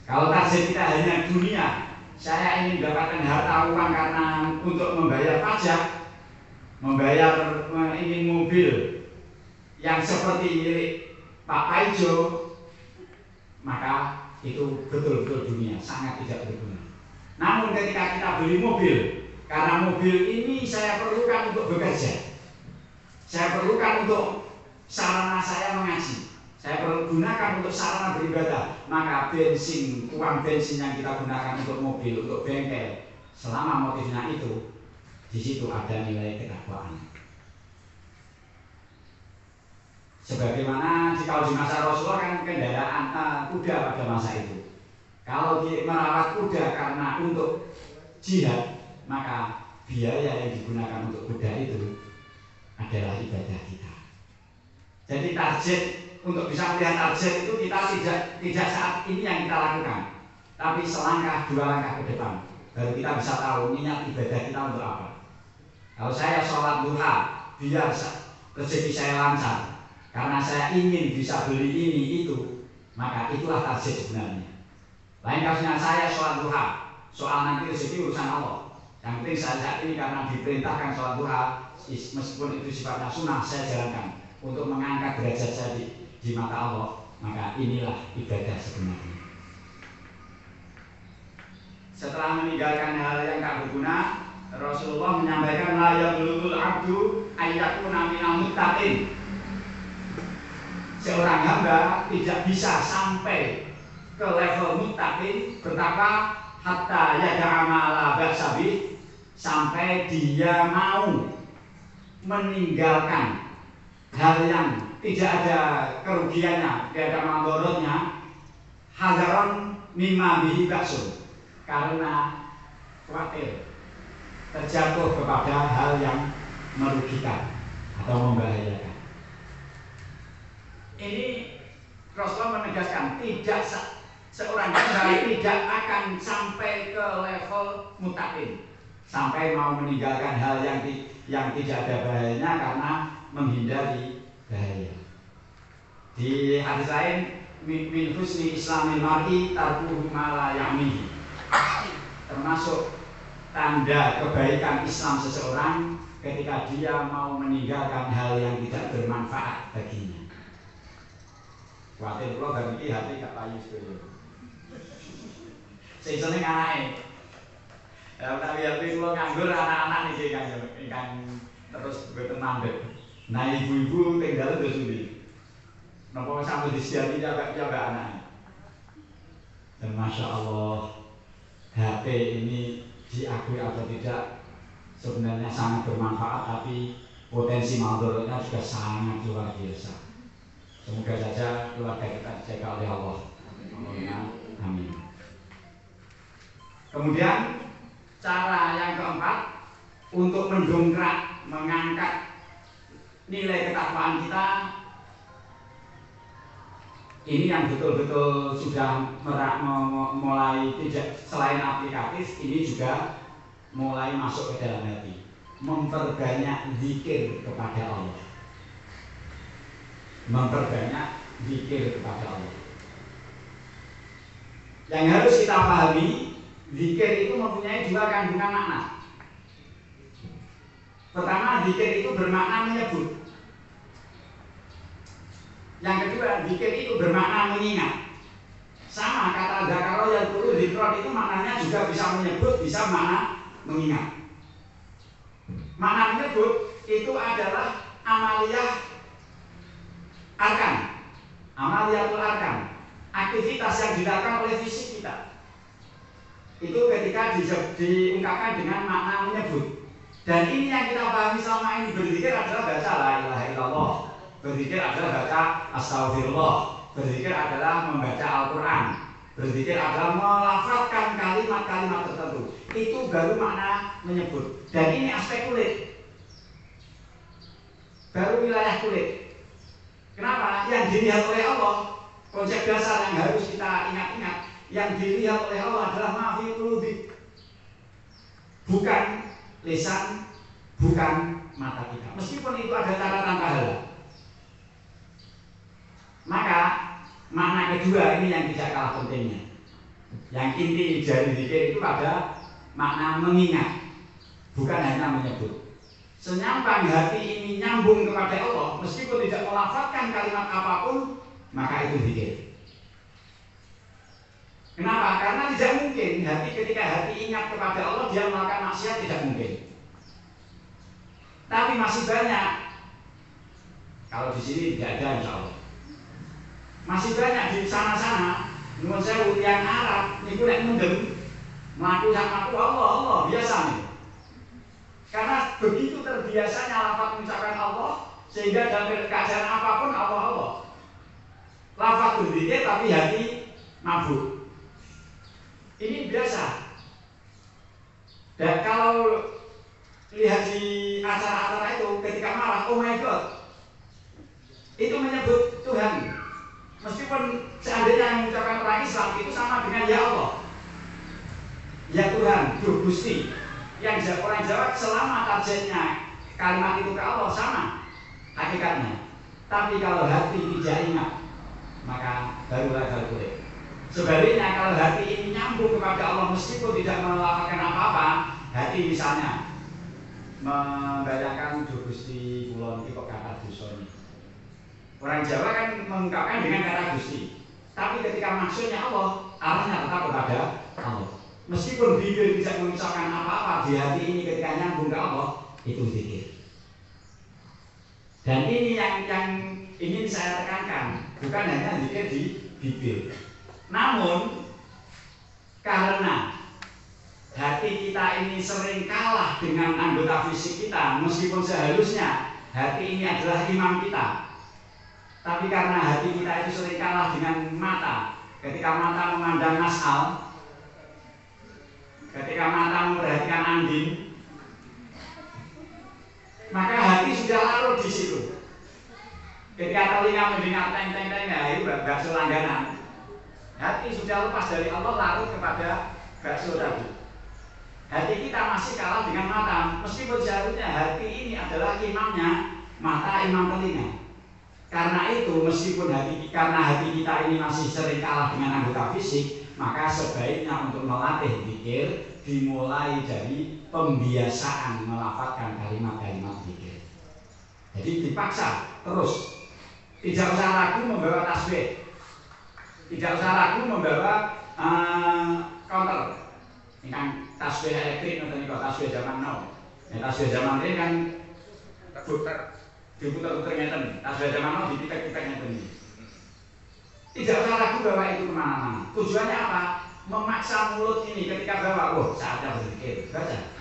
Kalau target kita hanya dunia, saya ingin mendapatkan harta uang karena untuk membayar pajak, ingin mobil yang seperti milik Pak Paijo, maka itu betul-betul dunia, sangat tidak berguna. Namun ketika kita beli mobil, karena mobil ini saya perlukan untuk bekerja, saya perlukan untuk sarana saya mengaji, saya perlu gunakan untuk sarana beribadah, maka uang bensin yang kita gunakan untuk mobil, untuk bengkel, selama motifnya itu, di situ ada nilai ketakwaan. Sebagaimana kalau di masa Rasulullah kan kendaraan kuda pada masa itu. Kalau merawat kuda karena untuk jihad, maka biaya yang digunakan untuk kuda itu adalah ibadah kita. Jadi target untuk bisa melihat target itu kita tidak saat ini yang kita lakukan, tapi selangkah dua langkah ke depan baru kita bisa tahu niat ibadah kita untuk apa. Kalau saya sholat duha biar rezeki saya lancar, karena saya ingin bisa beli ini itu, maka itulah target sebenarnya. Lain kasusnya saya sholat duha, soal nanti rezeki urusan Allah. Yang penting saat ini karena diperintahkan sholat duha, meskipun itu sifatnya sunnah, saya jalankan untuk mengangkat derajat saya di mata Allah. Maka inilah ibadah sebenarnya. Setelah meninggalkan hal yang tak berguna, Rasulullah menyampaikan la yablugul abdu ayyakuna minal muttaqin. Seorang hamba tidak bisa sampai ke level muttaqin bertakwa hatta yada'amala ba'sabi, sampai dia mau meninggalkan hal yang tidak ada kerugiannya, tidak ada mandorotnya, hadaron mimma bihi ba'sun, karena khawatir terjatuh kepada hal yang merugikan atau membahayakan. Ini Rasulullah menegaskan tidak seorang hamba tidak akan sampai ke level muttaqin, sampai mau meninggalkan hal yang tidak ada bahayanya karena menghindari bahaya. Di hadis lain, min husni islamil mar'i tarkuhu ma la ya'nihi, termasuk tanda kebaikan Islam seseorang ketika dia mau meninggalkan hal yang tidak bermanfaat baginya. Khawatir kalau bagi hati gak payu sekali. Saya seneng anaknya. Ya, tapi hati kalau nganggur anak-anak ini kan terus bertenang. Nah, ibu-ibu tinggal itu sulit. Nopo sampai disediakan ya mbak anaknya. Dan masya Allah, HP ini diakui atau tidak sebenarnya sangat bermanfaat, tapi potensi maldorotnya juga sangat luar biasa. Semoga saja keluarga kita dijaga oleh Allah. Amin. Kemudian cara yang keempat untuk mendongkrak, mengangkat nilai ketakwaan kita, ini yang betul-betul sudah mulai tidak selain aplikatif, ini juga mulai masuk ke dalam hati, memperbanyak zikir kepada Allah, memperbanyak zikir kepada Allah. Yang harus kita pahami, zikir itu mempunyai dua kandungan makna. Pertama, zikir itu bermakna menyebut. Yang kedua, zikir itu bermakna mengingat. Sama kata dzakara yadhkuru dzikron itu maknanya juga bisa menyebut, bisa makna mengingat. Makna menyebut itu adalah amaliyah arkan, amaliyatul arkan, aktivitas yang dilakukan oleh fisik kita. Itu ketika diungkapkan dengan makna menyebut. Dan ini yang kita pahami selama ini, berzikir adalah baca la ilaha illallah, berzikir adalah baca astagfirullah, berzikir adalah membaca Al-Quran, berzikir adalah melafazkan kalimat-kalimat tertentu. Itu baru makna menyebut. Dan ini aspek kulit, baru wilayah kulit. Kenapa? Yang dilihat oleh Allah, konsep dasar yang harus kita ingat-ingat, yang dilihat oleh Allah adalah ma fi qulubi, bukan lisan, bukan mata kita. Meskipun itu ada catatan pahala. Maka makna kedua ini yang tidak kalah pentingnya. Yang inti dari zikir itu pada makna mengingat, bukan hanya menyebut. Senyampang hati ini nyambung kepada Allah, meskipun tidak melafazkan kalimat apapun, maka itu zikir. Kenapa? Karena tidak mungkin ketika hati ingat kepada Allah dia melakukan maksiat, tidak mungkin. Tapi masih banyak. Kalau di sini tidak ada, insya Allah. Masih banyak di sana-sana. Menurut saya yang Arab, niku nek mendem, melaku sama Allah biasa nih. Karena begitu terbiasanya lafaz mengucapkan Allah, sehingga dalam keadaan apapun Allah. Lafaz berzikir tapi hati mabuk. Ini biasa. Dan kalau lihat di acara-acara itu, ketika marah, oh my God, itu menyebut Tuhan. Meskipun seandainya yang mengucapkan orang Islam itu sama dengan ya Allah, ya Tuhan, Duh Gusti. Yang orang Jawa selama targetnya kalimat itu ke Allah sama hakikatnya. Tapi kalau hati tidak ingat, maka barulah kulit. Sebaliknya kalau hati ini nyambung kepada Allah meskipun tidak melafazkan apa-apa, hati misalnya membayangkan Duh Gusti kula niki kok kata dosa niki. Orang Jawa kan mengungkapkan dengan kata Gusti. Tapi ketika maksudnya Allah, arahnya tetap kepada Allah. Meskipun bibir tidak mengucapkan apa-apa, di hati ini ketika nyambung ke Allah, itu zikir. Dan ini yang ingin saya tekankan, bukan hanya zikir di bibir. Namun karena hati kita ini sering kalah dengan anggota fisik kita, meskipun seharusnya hati ini adalah imam kita, tapi karena hati kita itu sering kalah dengan mata. Ketika mata memandang mas'al, ketika mata memperhatikan angin, maka hati sudah larut di situ. Ketika telinga mendengar teng-teng-teng, ya itu bakso langganan. Hati sudah lepas dari Allah, larut kepada bakso tadi. Hati kita masih kalah dengan mata, meskipun seharusnya hati ini adalah imamnya mata, imam telinga. Karena itu, meskipun karena hati kita ini masih sering kalah dengan anggota fisik, maka sebaiknya untuk melatih zikir dimulai dari pembiasaan melafazkan kalimat-kalimat zikir. Jadi dipaksa terus, tidak usah ragu membawa tasbih. Tidak usah ragu membawa counter. Ini kan tasbih elektrik, nanti kalau tasbih zaman now. Tasbih zaman ini kan diputar-putar ngeten. Tasbih zaman now dipipek-pipek ngeten. Tidak usah ragu bawa itu kemana-mana. Tujuannya apa? Memaksa mulut ini ketika bawa, saatnya berzikir, baca.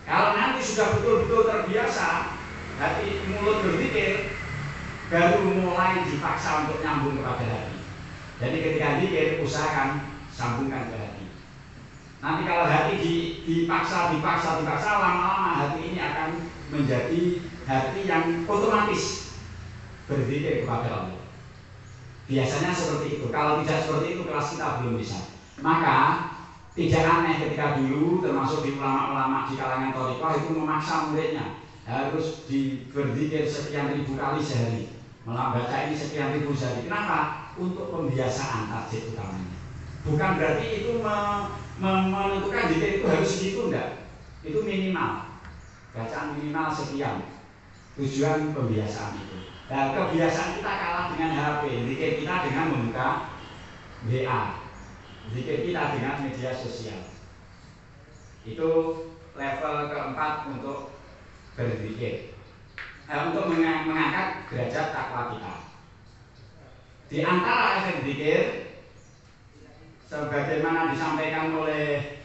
Kalau nanti sudah betul-betul terbiasa, hati mulut berzikir, baru mulai dipaksa untuk nyambung kepada hati. Jadi ketika zikir, usahakan sambungkan ke hati. Nanti kalau hati dipaksa, lama-lama hati ini akan menjadi hati yang otomatis berzikir kepada Allah. Biasanya seperti itu. Kalau tidak seperti itu, kelas kita belum bisa. Maka tidak aneh ketika dulu, termasuk di ulama-ulama di kalangan thariqah itu memaksa muridnya harus berzikir sekian ribu kali sehari, membaca ini sekian ribu sehari. Kenapa? Untuk pembiasaan target utamanya. Bukan berarti itu menentukan zikir itu harus segitu, enggak. Itu minimal, bacaan minimal sekian. Tujuan pembiasaan itu. Dan kebiasaan kita kalah dengan HP, zikir kita dengan membuka WA, zikir kita dengan media sosial. Itu level keempat untuk berzikir, untuk mengangkat derajat takwa kita. Di antara efek zikir, sebagaimana disampaikan oleh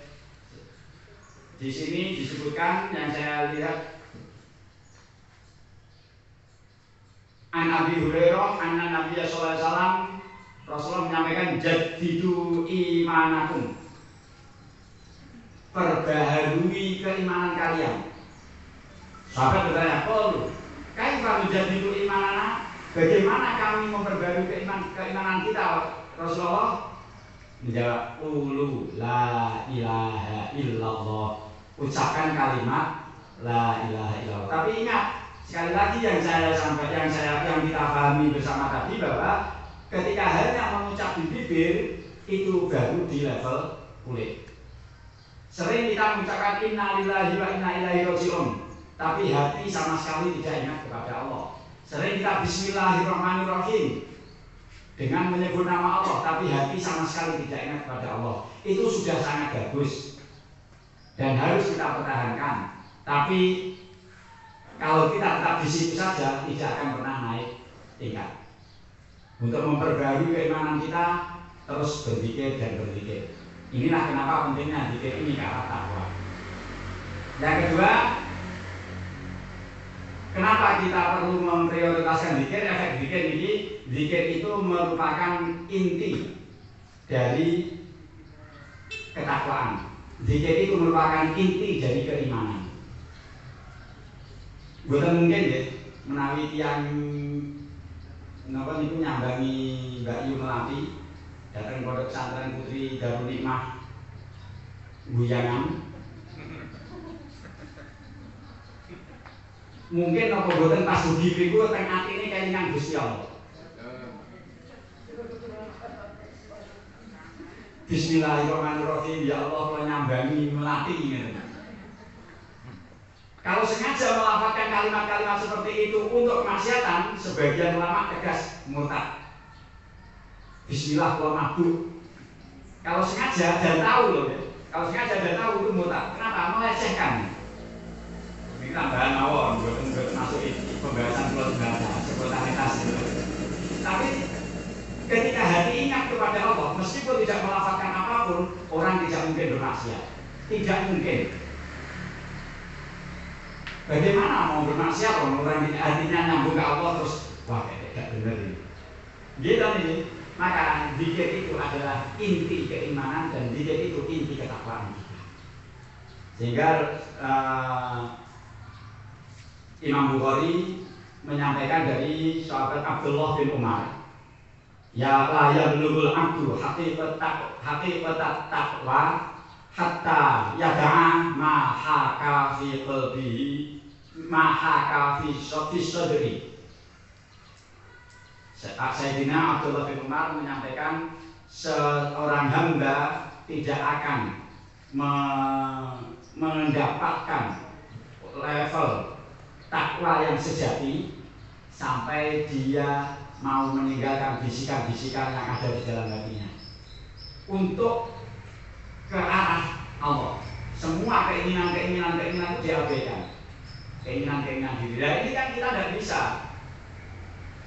di sini disebutkan yang saya lihat, An Abi Hurairah anna Nabiya sallallahu alaihi wasallam, Rasulullah menyampaikan jaddidu imanakum, perbaharui keimanan kalian. Sahabat bertanya, "Qalu, kaifa nujaddidu imanana?" Bagaimana kami memperbarui keimanan kita, Rasulullah? Menjawab, "Qulu la ilaha illallah." Ucapkan kalimat la ilaha illallah. Tapi ingat, sekali lagi yang kita pahami bersama tadi, bahwa ketika hanya mengucap di bibir itu baru di level kulit. Sering kita mengucapkan inna lillahi wa inna ilaihi raji'un, tapi hati sama sekali tidak ingat kepada Allah. Sering kita bismillahirrahmanirrahim dengan menyebut nama Allah, tapi hati sama sekali tidak ingat kepada Allah. Itu sudah sangat bagus dan harus kita pertahankan. Tapi kalau kita tetap di situ saja, tidak akan pernah naik tingkat. Untuk memperbarui keimanan kita, terus berzikir dan berzikir. Inilah kenapa pentingnya zikir ini ke arah takwa. Yang kedua, kenapa kita perlu memprioritaskan zikir? Efek zikir ini, zikir itu merupakan inti dari ketakwaan. Zikir itu merupakan inti dari keimanan. Bukan mungkin ya, menawi tiang napa niku nyambangi Mbak Yu Melati datang pondok pesantren Putri Darul Nikmah Guyangan. Mungkin apa boten pas dugi niku teng atine kelingan Gusti Allah. Bismillahirrahmanirrahim, ya Allah kula nyambangi Melati ngene. Kalau sengaja melafalkan kalimat-kalimat seperti itu untuk kemaksiatan, sebagian ulama tegas murtad. Bismillah kula mabuk. Kalau sengaja dan tahu loh ya. Kalau sengaja dan tahu itu murtad. Kenapa? Melecehkan. Ini tambahan mawon, bukan masuk pembahasan kula bahasa spontanitas itu. Tapi ketika hati ingat kepada Allah, meskipun tidak melafalkan apapun, orang tidak mungkin bermaksiat. Tidak mungkin. Bagaimana mau bermaksiat kalau orang hatinya nyambung ke Allah terus wah tidak benar ini. Gitu ini. Maka zikir itu adalah inti keimanan dan zikir itu inti ketakwaan kita. Sehingga Imam Bukhari menyampaikan dari sahabat Abdullah bin Umar, ya la yablugul abdu haqiqat taqwa hatta yada'a ma haka fi qalbihi mahaka fi sadri. Sayyidina Abdullah bin Umar menyampaikan seorang hamba tidak akan mendapatkan level takwa yang sejati sampai dia mau meninggalkan bisikan-bisikan yang ada di dalam hatinya untuk ke arah Allah. Semua keinginan itu diabaikan. Keinginan diri. Nah, ini kan kita tidak bisa.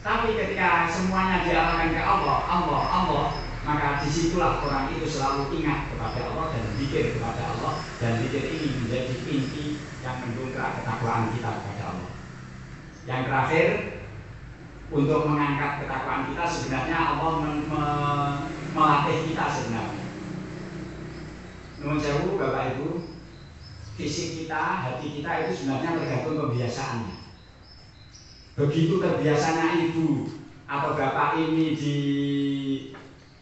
Tapi ketika semuanya diarahkan ke Allah, maka disitulah orang itu selalu ingat kepada Allah dan zikir kepada Allah, dan zikir ini menjadi inti yang mendongkrak ketakwaan kita kepada Allah. Yang terakhir, untuk mengangkat ketakwaan kita sebenarnya Allah melatih kita sebenarnya. Nuwun sewu Bapak Ibu, fisik kita, hati kita itu sebenarnya tergantung kebiasaannya. Begitu terbiasanya ibu atau bapak ini di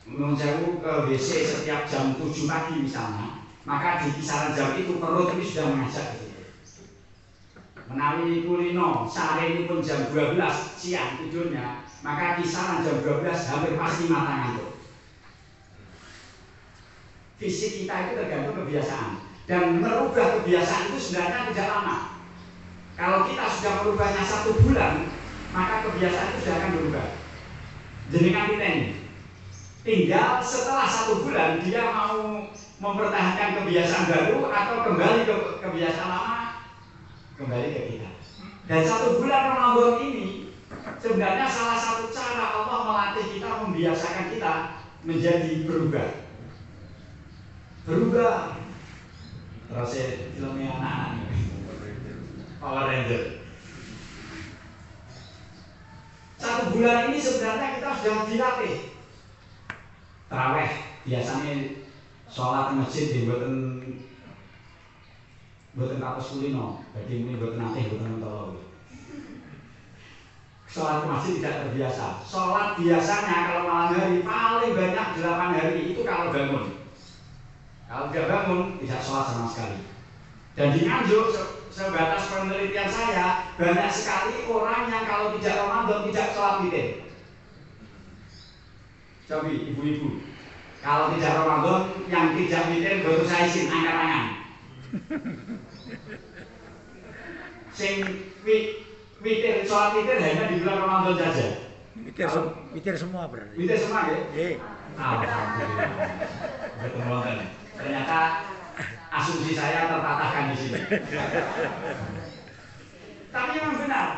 nuwun sewu ke WC setiap jam 7 pagi misalnya, maka di kisaran jam itu perut ini sudah mengajak gitu. Menawi kulino sare ini pun jam 12 siang tidurnya, maka kisaran jam 12 hampir pasti mata ngantuk. Fisik kita itu tergantung kebiasaan, dan merubah kebiasaan itu sebenarnya tidak lama. Kalau kita sudah merubahnya 1 bulan, maka kebiasaan itu sudah akan berubah. Jenengan kita ini, tinggal setelah 1 bulan dia mau mempertahankan kebiasaan baru atau kembali ke kebiasaan lama, kembali ke kita. Dan 1 bulan Ramadan ini sebenarnya salah satu cara Allah melatih kita, membiasakan kita menjadi berubah. Terus filmnya anak-anak Power Ranger. 1 bulan ini sebenarnya kita sudah dilatih. Taraweh biasanya sholat masjid dibuatin kampus kulino, jadi ini buat nanti buat mentolo. Sholat masjid tidak terbiasa. Sholat biasanya kalau malam hari paling banyak 8 hari itu kalau bangun. Kalau tidak bangun, tidak sholat sama sekali. Dan di Nganjuk, sebatas penelitian saya, banyak sekali orang yang kalau tidak Ramadan tidak sholat witir. Coba ibu-ibu, kalau tidak Ramadan yang tidak witir baru saya izin angkat tangan. Sing witir, sholat witir hanya di bulan Ramadan saja. Witir semua berarti. Witir semua ya? Alhamdulillah. Betul. Ternyata asumsi saya terpatahkan di sini. Tapi memang benar.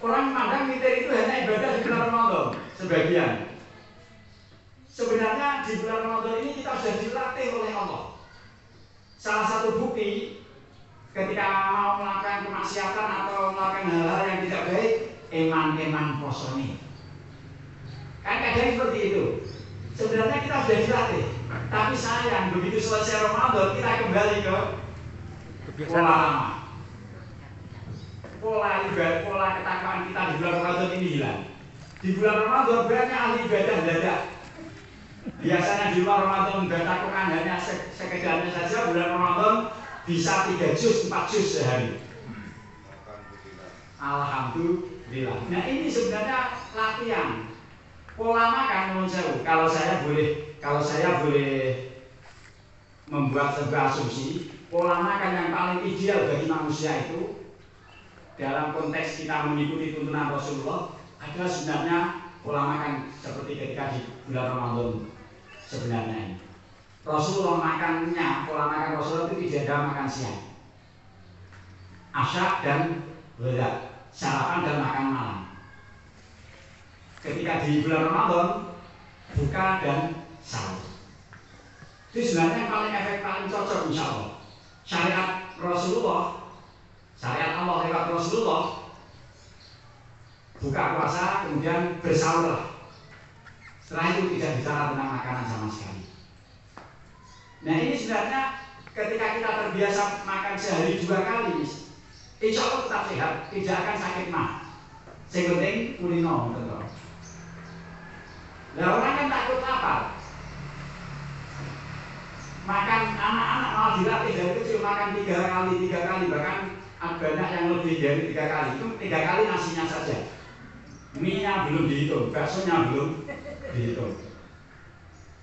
Orang memandang witir itu hanya ibadah di bulan Ramadan sebagian. Sebenarnya di bulan Ramadan ini kita sudah dilatih oleh Allah. Salah satu bukti ketika mau melakukan kemaksiatan atau melakukan hal-hal yang tidak baik, eman poso nih. Kan kadang seperti itu. Sebenarnya kita sudah dilatih, tapi sayang begitu selesai Ramadan kita kembali ke pola lama. Pola ibadah, pola ketakwaan kita di bulan Ramadan ini hilang. Di bulan Ramadan banyak ahli ibadah dadak. Biasanya di luar Ramadan membaca Quran hanya sekedarnya saja, bulan Ramadan bisa 3 juz, 4 juz sehari. Alhamdulillah. Nah ini sebenarnya latihan. Pola makan menurut saya, kalau saya boleh membuat sebuah asumsi, pola makan yang paling ideal bagi manusia itu dalam konteks kita mengikuti tuntunan Rasulullah adalah sebenarnya pola makan seperti ketika di bulan Ramadan sebenarnya ini. Rasulullah makannya, pola makan Rasulullah itu tidak ada makan siang, asyak dan ghadat, sarapan dan makan malam. Ketika di bulan Ramadan buka dan sahur. Itu sebenarnya yang paling efek, paling cocok insya Allah. Syariat Rasulullah, syariat Allah lewat Rasulullah, buka puasa kemudian bersahur. Setelah itu tidak bicara tentang makanan sama sekali. Nah ini sebenarnya ketika kita terbiasa makan sehari 2 kali, insya Allah tetap sehat, tidak akan sakit mah. Yang penting kulino betul. Nah orang kan takut lapar. Makan anak-anak malah dilatih dari kecil makan 3 kali, bahkan banyak yang lebih dari 3 kali. Itu 3 kali nasinya saja. Mie-nya belum dihitung, baksonya belum dihitung.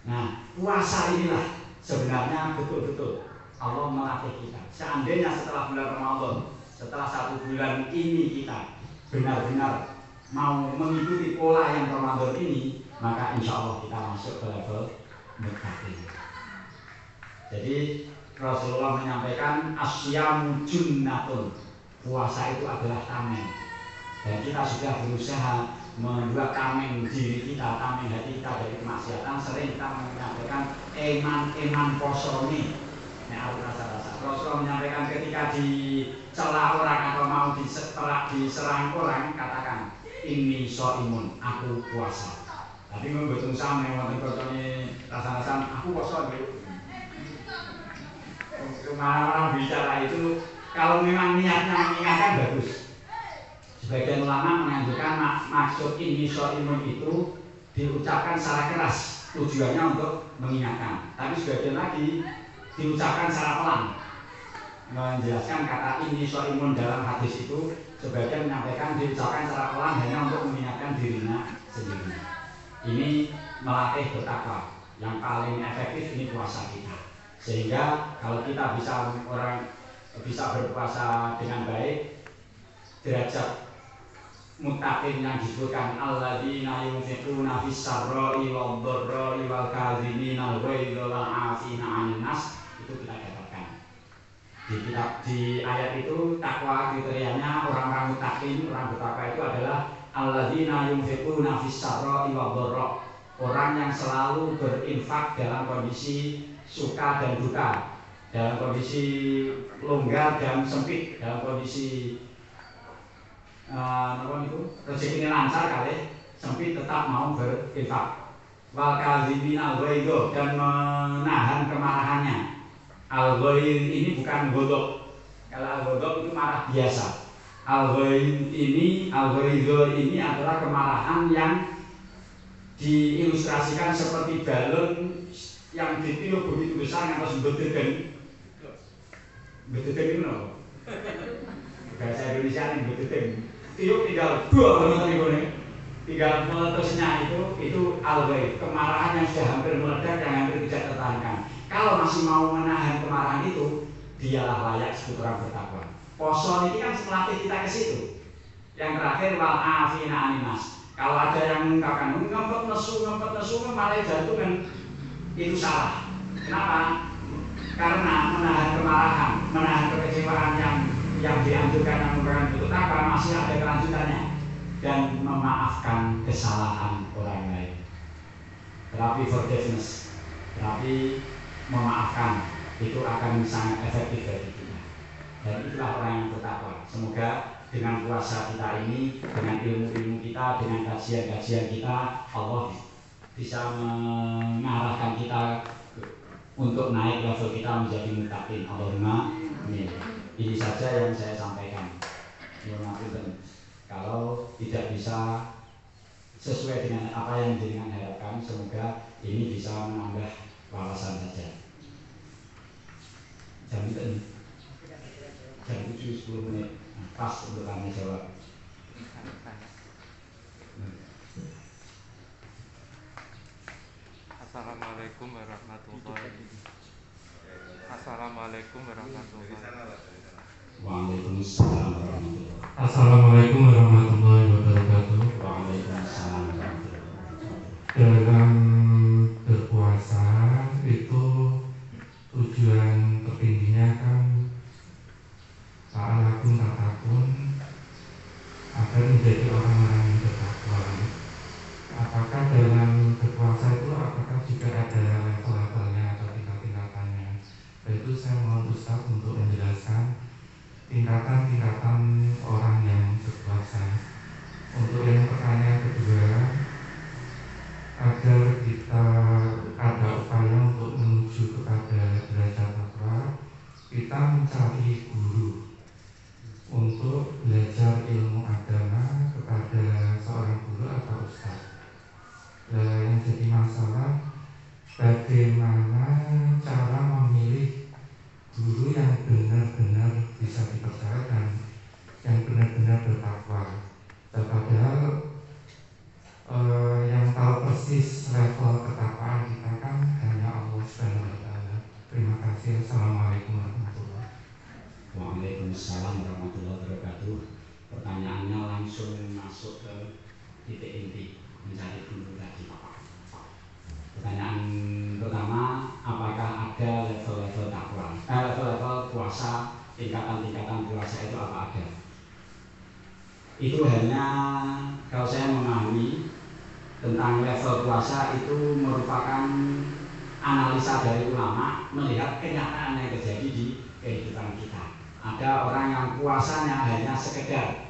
Nah puasa inilah sebenarnya betul-betul Allah melatih kita. Seandainya setelah bulan Ramadan, setelah 1 bulan ini kita benar-benar mau mengikuti pola yang Ramadan ini, maka insya Allah kita masuk ke level muttaqin. Jadi Rasulullah menyampaikan asyamu junnatun, puasa itu adalah tameng. Dan kita sudah berusaha membuat tameng diri kita, tameng hati kita dari kemaksiatan. Sering kita menyampaikan eman poso ini. Nah, aku rasa-rasa Rasulullah menyampaikan ketika dicela orang atau mau diserang orang, katakan ini soimun, aku puasa. Tapi memang betul sama yang waktu ini rasa-rasa aku puasa dulu. kemana-mana bicara itu kalau memang niatnya mengingatkan bagus. Sebagian ulama menganjurkan maksud ini so'imun itu diucapkan secara keras, tujuannya untuk mengingatkan. Tapi sebagian lagi diucapkan secara pelan. Menjelaskan kata ini so'imun dalam hadis itu sebagian menyampaikan diucapkan secara pelan hanya untuk mengingatkan dirinya sendiri. Ini melatih bertakwa. Yang paling efektif ini puasa kita. Sehingga kalau kita bisa berpuasa dengan baik, derajat muttaqin yang disebutkan alladzina yunfiquna fis sarra'i wad dharra'i wal kadhimina al-ghaidha wal 'afina 'anil nas itu kita dapatkan. Di ayat itu takwa kriterianya orang-orang muttaqin, orang bertakwa itu adalah alladzina yunfiquna fis sarra'i wad dharra', orang yang selalu berinfak dalam kondisi suka dan duka, dalam kondisi longgar dan sempit, dalam kondisi rezekinya lancar kali, sempit tetap mau berinfak. Wal kadhimina al-ghaidha, dan menahan kemarahannya. Al-ghaidh ini bukan godok. Kalau al-godok itu marah biasa. Al-ghaidha ini adalah kemarahan yang diilustrasikan seperti balon yang ditiup begitu besar yang harus bedegen. Bedegen itu loh. Bahasa Indonesia ini bedegen. Tiup tinggal tinggal meletusnya itu al-ghaidh, kemarahan yang sudah hampir meledak, yang hampir tidak tertahankan. Kalau masih mau menahan kemarahan itu, dialah layak disebut orang bertakwa. Poso ini kan melatih kita ke situ. Yang terakhir wal afina anin nas. Kalau ada yang mengungkapkan ngempet nesu malah jantungan, itu salah. Kenapa? Karena menahan kemarahan, menahan kekecewaan yang dianjurkan yang merupakan bentuk takwa masih ada kelanjutannya, dan memaafkan kesalahan orang lain. Terapi forgiveness, terapi memaafkan itu akan sangat efektif bagi kita. Dan itulah orang yang bertakwa. Semoga dengan puasa kita ini, dengan ilmu-ilmu kita, dengan kajian-kajian kita, Allah bisa mengarahkan kita untuk naik level kita menjadi muttaqin. Allahumma amin. Ini saja yang saya sampaikan. Kalau tidak bisa sesuai dengan apa yang jenengan harapkan, semoga ini bisa menambah wawasan saja. Jam 7 10 menit pas untuk kami jawab. Assalamualaikum warahmatullahi wabarakatuh. Waalaikumsalam warahmatullahi wabarakatuh. Assalamualaikum warahmatullahi wabarakatuh. Waalaikumsalam warahmatullahi wabarakatuh. Dalam berpuasa itu tujuan tertingginya kan la'alakum tattaqun, agar menjadi orang-orang yang bertakwa. Apakah dalam berpuasa itu apakah juga ada level-levelnya atau tingkat-tingkatannya? Itu saya mohon Ustaz untuk menjelaskan tingkatan-tingkatan orang yang berpuasa. Untuk yang pertanyaan kedua, agar kita ada upaya untuk menuju kepada derajat takwa, kita mencari guru untuk belajar ilmu agama kepada seorang guru atau ustaz. Yang jadi masalah, bagaimana cara memilih guru yang benar-benar bisa dipercaya dan yang benar-benar bertakwa. Padahal yang tahu persis level ketakwaan kita kan hanya Allah Subhanahu wa Ta'ala. Terima kasih. Assalamualaikum warahmatullahi wabarakatuh. Waalaikumsalam warahmatullahi wabarakatuh. Pertanyaannya langsung masuk ke titik inti, mencari guru tadi. Pertanyaan pertama, apakah ada level-level takwa? Level-level puasa, tingkatan-tingkatan puasa itu apa ada? Itu hanya, kalau saya memahami tentang level puasa itu merupakan analisa dari ulama melihat kenyataan yang terjadi di kehidupan kita. Ada orang yang puasanya hanya sekedar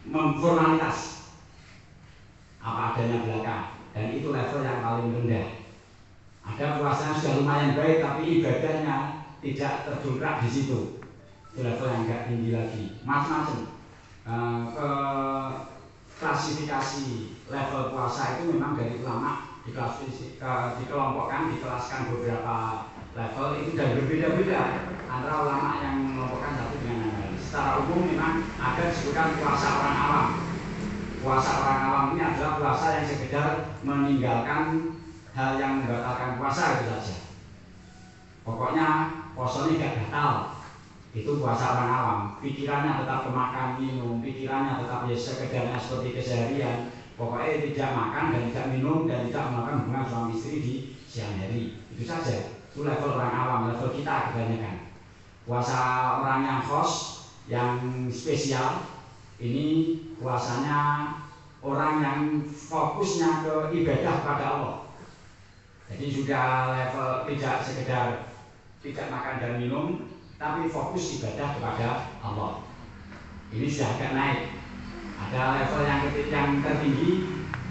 memformalitas apa adanya belaka, dan itu level yang paling rendah. Ada puasanya sudah lumayan baik tapi ibadahnya tidak terdongkrak di situ. Itu level yang agak tinggi lagi. Macam-macam. Klasifikasi level puasa itu memang dari ulama dikelompokkan, dikelaskan beberapa level itu dan berbeda-beda antara ulama yang mengelompokkan satu dengan yang lain. Secara umum memang ada disebutkan puasa orang awam. Puasa orang awam ini adalah puasa yang sekedar meninggalkan hal yang membatalkan puasa itu saja. Pokoknya puasanya gak batal. Itu puasa orang awam. Pikirannya tetap kemakan minum, pikirannya tetap ya sekedarnya seperti keseharian. Pokoknya tidak makan dan tidak minum dan tidak melakukan hubungan suami istri di siang hari. Itu saja. Itu level orang awam, level kita kebanyakan. Puasa orang yang khos, yang spesial, ini puasanya orang yang fokusnya ke ibadah kepada Allah. Jadi sudah level tidak sekedar tidak makan dan minum, tapi fokus ibadah kepada Allah. Ini sudah agak naik. Ada level yang tertinggi,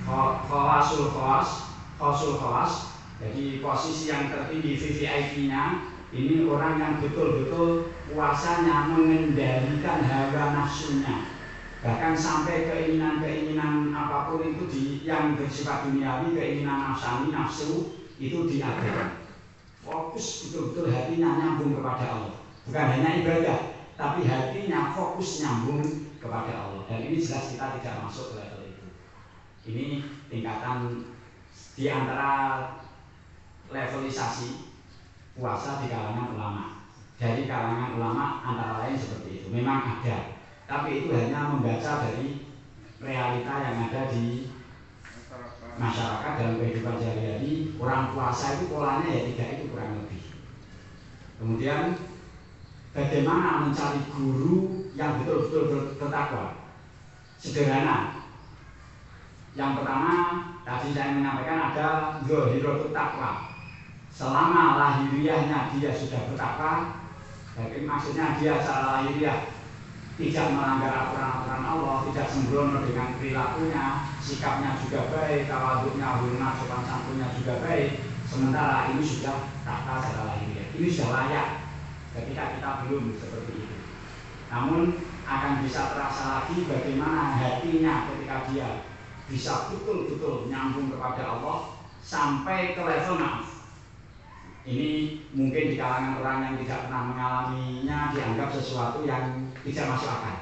khawasul khawas. Jadi posisi yang tertinggi VVIP-nya ini orang yang betul-betul puasanya mengendalikan hawa nafsunya. Bahkan sampai keinginan-keinginan apapun itu yang bersifat duniawi, keinginan nafsu itu diabaikan. Fokus betul-betul hatinya nyambung kepada Allah. Bukan hanya ibadah, tapi hatinya fokus nyambung kepada Allah. Dan ini jelas kita tidak masuk ke level itu. Ini tingkatan di antara levelisasi puasa di kalangan ulama. Dari kalangan ulama antara lain seperti itu. Memang ada, tapi itu hanya membaca dari realita yang ada di masyarakat dalam kehidupan sehari-hari. Orang puasa itu polanya ya tiga itu kurang lebih. Kemudian bagaimana mencari guru yang betul-betul bertakwa? Sederhana. Yang pertama tadi saya menyampaikan ada zahiratul takwa. Selama lahiriahnya dia sudah bertakwa, jadi maksudnya dia secara lahiriah tidak melanggar aturan-aturan Allah, tidak sembrono dengan perilakunya, sikapnya juga baik, tawaduknya, hormat, sopan santunnya juga baik. Sementara ini sudah takwa secara lahiriah. Ini sudah layak ketika kita belum seperti itu. Namun akan bisa terasa lagi bagaimana hatinya ketika dia bisa betul-betul nyambung kepada Allah sampai ke level maaf. Ini mungkin di kalangan orang yang tidak pernah mengalaminya dianggap sesuatu yang tidak masuk akal.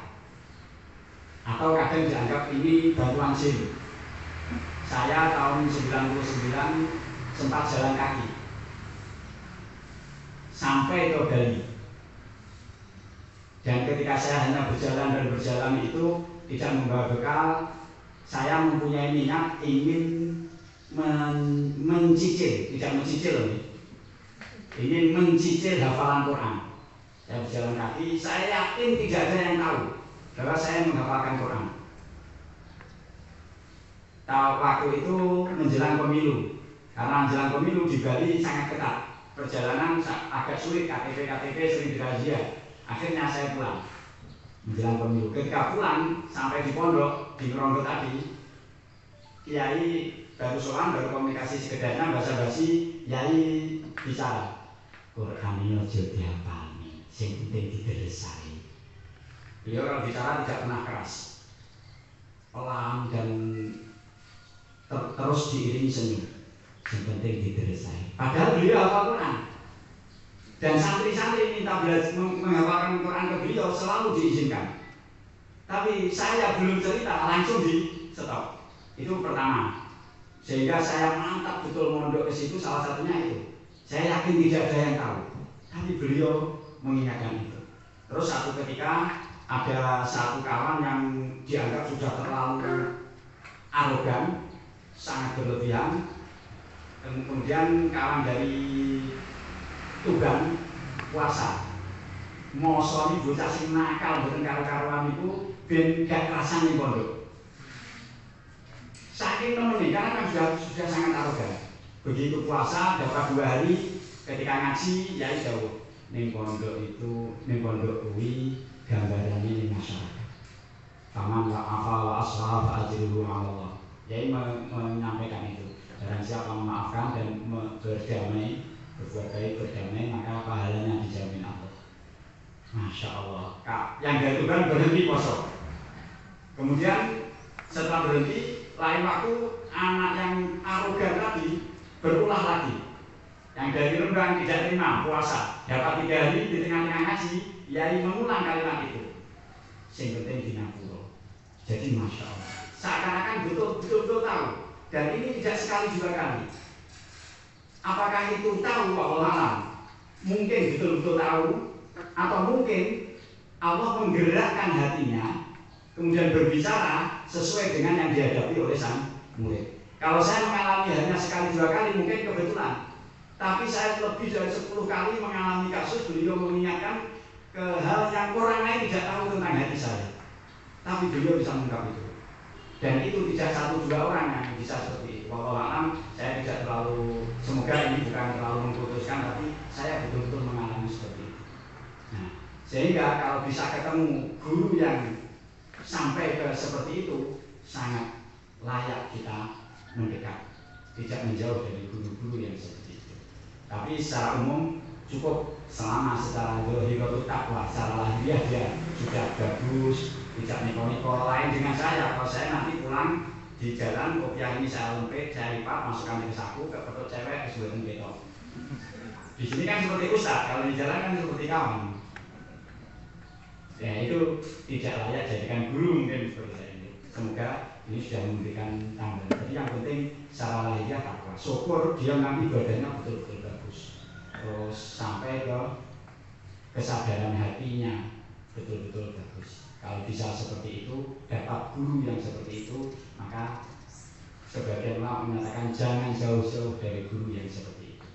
Atau kadang dianggap ini bantuan jin. Saya tahun 99 sempat jalan kaki sampai ke Bali. Dan ketika saya hanya berjalan itu tidak membawa bekal, saya mempunyai minat ingin mencicil, tidak mencicil ingin mencicil hafalan Quran. Saya berjalan kaki, saya yakin tidak ada yang tahu bahwa saya menghafalkan Quran. Waktu itu menjelang pemilu, karena menjelang pemilu di Bali sangat ketat. Perjalanan agak sulit, KTP sering dirazia. Akhirnya saya pulang menjelang pemilu. Ketika pulang sampai di pondok di Ngerondo tadi, Kiai baru soal, baru komunikasi sekedarnya basa-basi, Kiai bicara. Quran ini aja dihafalni, sing penting diteresai. Beliau kalau bicara tidak pernah keras, pelan dan terus diiringi senyum. Yang penting diteresai. Padahal beliau hafal Quran. Dan santri-santri minta belajar menghafalkan Quran ke beliau selalu diizinkan. Tapi saya belum cerita langsung di stop. Itu pertama. Sehingga saya mantap betul mondok ke situ, salah satunya itu. Saya yakin tidak ada yang tahu, tapi beliau mengingatkan itu. Terus satu ketika ada satu kawan yang dianggap sudah terlalu arogan, sangat berlebihan. Kemudian kawan dari Tuban puasa, mosoni bocah sing nakal boten karo-karuan itu ben gak rasane pondok. Saking temen karena kan sudah sangat arogan. Begitu puasa dapat 2 hari ketika ngaji ya jauh ning pondok itu ning pondok kuwi gambarannya ning masyarakat. Faman wa afa wa asra fa ajruhu 'ala Allah. Yai menyampaikan itu. Barang siapa memaafkan dan berdamai, berbuat baik, berdamai, maka pahalanya dijamin Allah. Masya Allah. Yang dari Tuhan berhenti poso. Kemudian setelah berhenti, lain waktu anak yang arogan tadi berulah lagi. Yang dari Rembang tidak terima puasa, dapat 3 hari di tengah-tengah ngaji, Yai mengulang kalimat itu. Sing penting dinapuro. Jadi Masya Allah. Seakan-akan betul-betul tahu. Dan ini tidak sekali 2 kali. Apakah itu tahu wallahu alam? Mungkin betul-betul tahu, atau mungkin Allah menggerakkan hatinya kemudian berbicara sesuai dengan yang dihadapi oleh sang murid. Kalau saya mengalami hanya sekali 2 kali mungkin kebetulan, tapi saya lebih dari 10 kali mengalami kasus beliau mengingatkan ke hal yang orang lain tidak tahu tentang hati saya, tapi beliau bisa mengungkap itu. Dan itu tidak 1-2 orang yang bisa seperti itu. Wallahu a'lam, saya tidak terlalu, semoga ini bukan terlalu mengputuskan, tapi saya betul-betul mengalami seperti itu. Nah, sehingga kalau bisa ketemu guru yang sampai ke seperti itu, sangat layak kita mendekat, tidak menjauh dari guru-guru yang seperti itu. Tapi secara umum cukup selama secara zahir takwa, secara lahiriah dia sudah bagus, tidak niko-niko. Lain dengan saya, kalau saya nanti pulang di jalan kopiah ini saya lempit, saya lipat, masukkan ke saku, ke perut cewek, sebelum betok. Di sini kan seperti ustaz, kalau di jalan kan seperti kawan. Ya itu tidak layak jadikan guru mungkin seperti saya ini. Semoga ini sudah memberikan tambahan. Jadi yang penting secara lahiriah takwa. Syukur dia nanti badannya betul-betul bagus. Terus sampai ke kesadaran hatinya betul-betul bagus. Kalau bisa seperti itu, dapat guru yang seperti itu, maka sebagian ulama menyatakan jangan jauh-jauh dari guru yang seperti itu.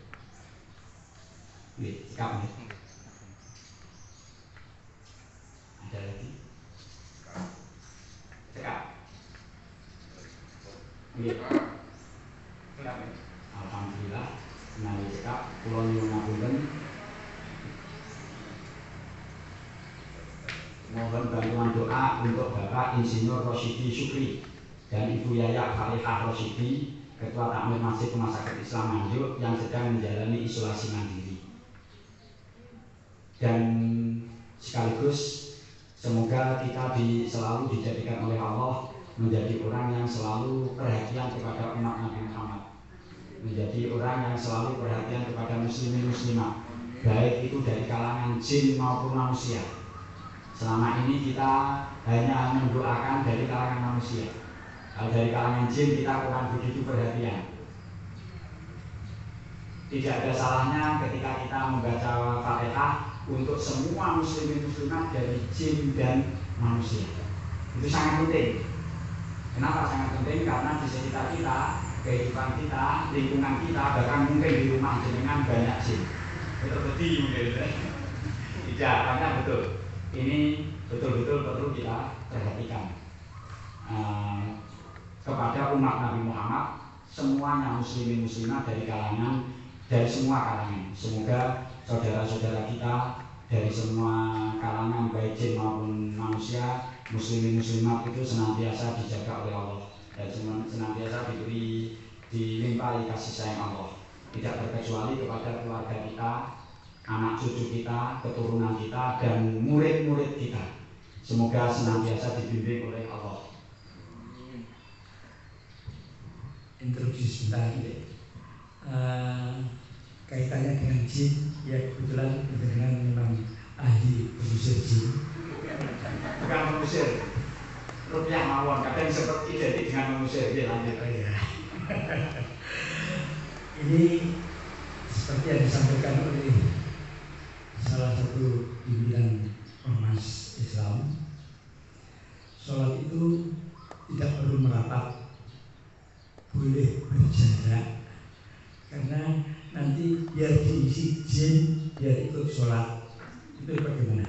Nih, sikapnya. Ada lagi? Sikap. Nih. Sikap ya. Alhamdulillah, menawi sikap, kula nyuwun ngapunten. Mohon bantuan doa untuk Bapak Insinyur Rosyidi Syukri dan Ibu Yaya Khalifah Rosyidi, Ketua Takmir Masjid Rumah Sakit Islam Nganjuk yang sedang menjalani isolasi mandiri. Dan sekaligus semoga kita selalu dijadikan oleh Allah menjadi orang yang selalu perhatian kepada umat Nabi Muhammad, menjadi orang yang selalu perhatian kepada muslimin muslimat, baik itu dari kalangan jin maupun manusia. Selama ini kita hanya mendoakan dari kalangan manusia. Kalau dari kalangan jin kita kurang begitu perhatian. Tidak ada salahnya ketika kita membaca Fatihah untuk semua muslimin muslimat dari jin dan manusia. Itu sangat penting. Kenapa sangat penting? Karena di sekitar kita, kehidupan kita, lingkungan kita, bahkan mungkin di rumah jenengan banyak jin. Betul-betul mungkin. Tidak, karena betul. Ini betul-betul perlu kita perhatikan kepada umat Nabi Muhammad, semuanya muslimin muslimat dari semua kalangan. Semoga saudara-saudara kita dari semua kalangan baik jin maupun manusia, muslimin muslimat itu senantiasa dijaga oleh Allah dan senantiasa dilimpahi kasih sayang Allah. Tidak terkecuali kepada keluarga kita, anak cucu kita, keturunan kita, dan murid-murid kita. Semoga senantiasa dibimbing oleh Allah. Introduksi sebentar gitu. Kaitannya dengan jin, ya kebetulan dengan memang ahli mengusir jin. Bukan mengusir, rupiah mawon, kadang seperti identik dengan mengusir. Ya, lanjut. Ya. Ini seperti yang disampaikan oleh salah satu pimpinan ormas Islam, sholat itu tidak perlu merapat, boleh berjarak, karena nanti biar diisi jin, biar ikut sholat. Itu bagaimana?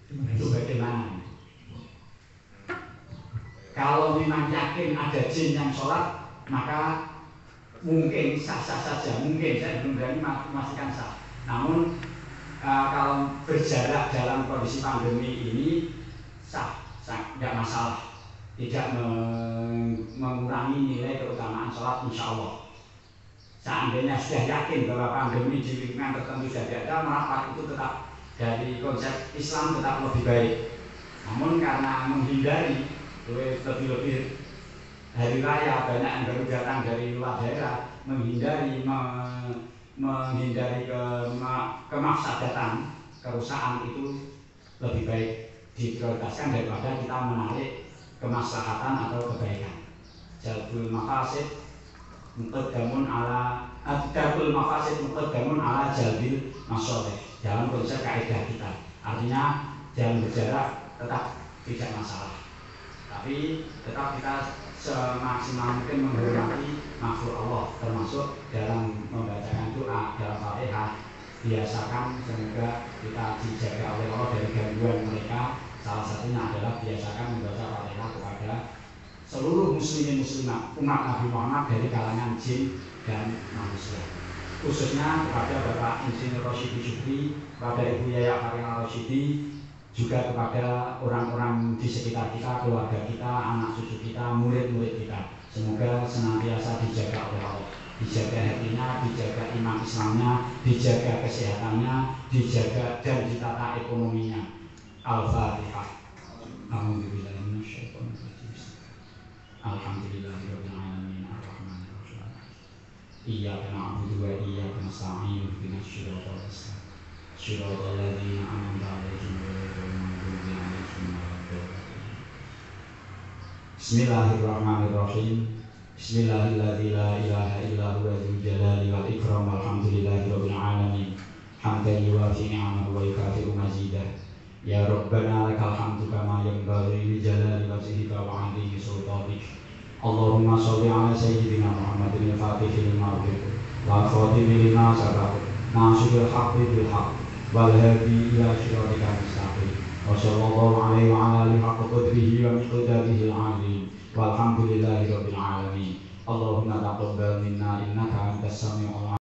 Itu bagaimana? Kalau memang yakin ada jin yang sholat, maka mungkin sah-sah saja. Mungkin, saya belum berani memastikan sah. Namun kalau berjarak dalam kondisi pandemi ini sah, tidak masalah, tidak mengurangi nilai keutamaan sholat insya Allah. seandainya sudah yakin bahwa pandemi di lingkungan tertentu sudah ada, merapat itu tetap dari konsep Islam tetap lebih baik. Namun karena menghindari lebih-lebih hari raya banyak yang baru datang dari luar daerah, menghindari kemafsadatan, kerusakan itu lebih baik diprioritaskan daripada kita menarik kemaslahatan atau kebaikan. Jalbul mafasid muqaddamun ala jalbil masoleh dalam konsep kaidah kita. Artinya jalan berjarak tetap tidak masalah, tapi tetap kita semaksimal mungkin menghormati makhluk Allah, termasuk dalam membacakan doa dalam Fatihah. Biasakan semoga kita dijaga oleh Allah dari gangguan mereka. Salah satunya adalah biasakan membaca Fatihah kepada seluruh muslimin muslimat umat Nabi Muhammad dari kalangan jin dan manusia, khususnya kepada Bapak Insinyur Rosyidi Syukri, kepada Ibu Yaya Fatina Rosyidi, juga kepada orang-orang di sekitar kita, keluarga kita, anak cucu kita, murid-murid kita. Semoga senantiasa dijaga oleh Allah, dijaga hatinya, dijaga iman Islamnya, dijaga kesehatannya, dijaga dan ditata ekonominya. Al-Fatihah. Alhamdulillah Alhamdulillahirabbil alamin arrahmanir rahim. Iyyaka na'budu wa iyyaka nasta'in ihdinas siratal mustaqim. Shiratal ladzina an'amta 'alaihim ghairil maghdubi 'alaihim waladdallin. Bismillahirrahmanirrahim. Bismillahilladzi la ilaha illa huwa dzul jalali wal ikram walhamdulillahirabbil alamin. Hamdan yuwafi ni'amahu wa yukafi'u mazidah. Ya Rabbana lakal hamdu kama yanbaghi li jalali wajhika wa 'azimi sultanik. Allahumma sholli ala sayyidina Muhammadin al-fatihil lima ughliq wal khatimi lima sabaq nasiril haqqi bil haqq wal hadi ila siratikal mustaqim. Wa sallallahu alaihi wa ala alihi haqqa qadrihi wa miqdarihi al-'azim. Walhamdulillahirabbil alamin. Allahumma taqabbal minna innaka antas samiul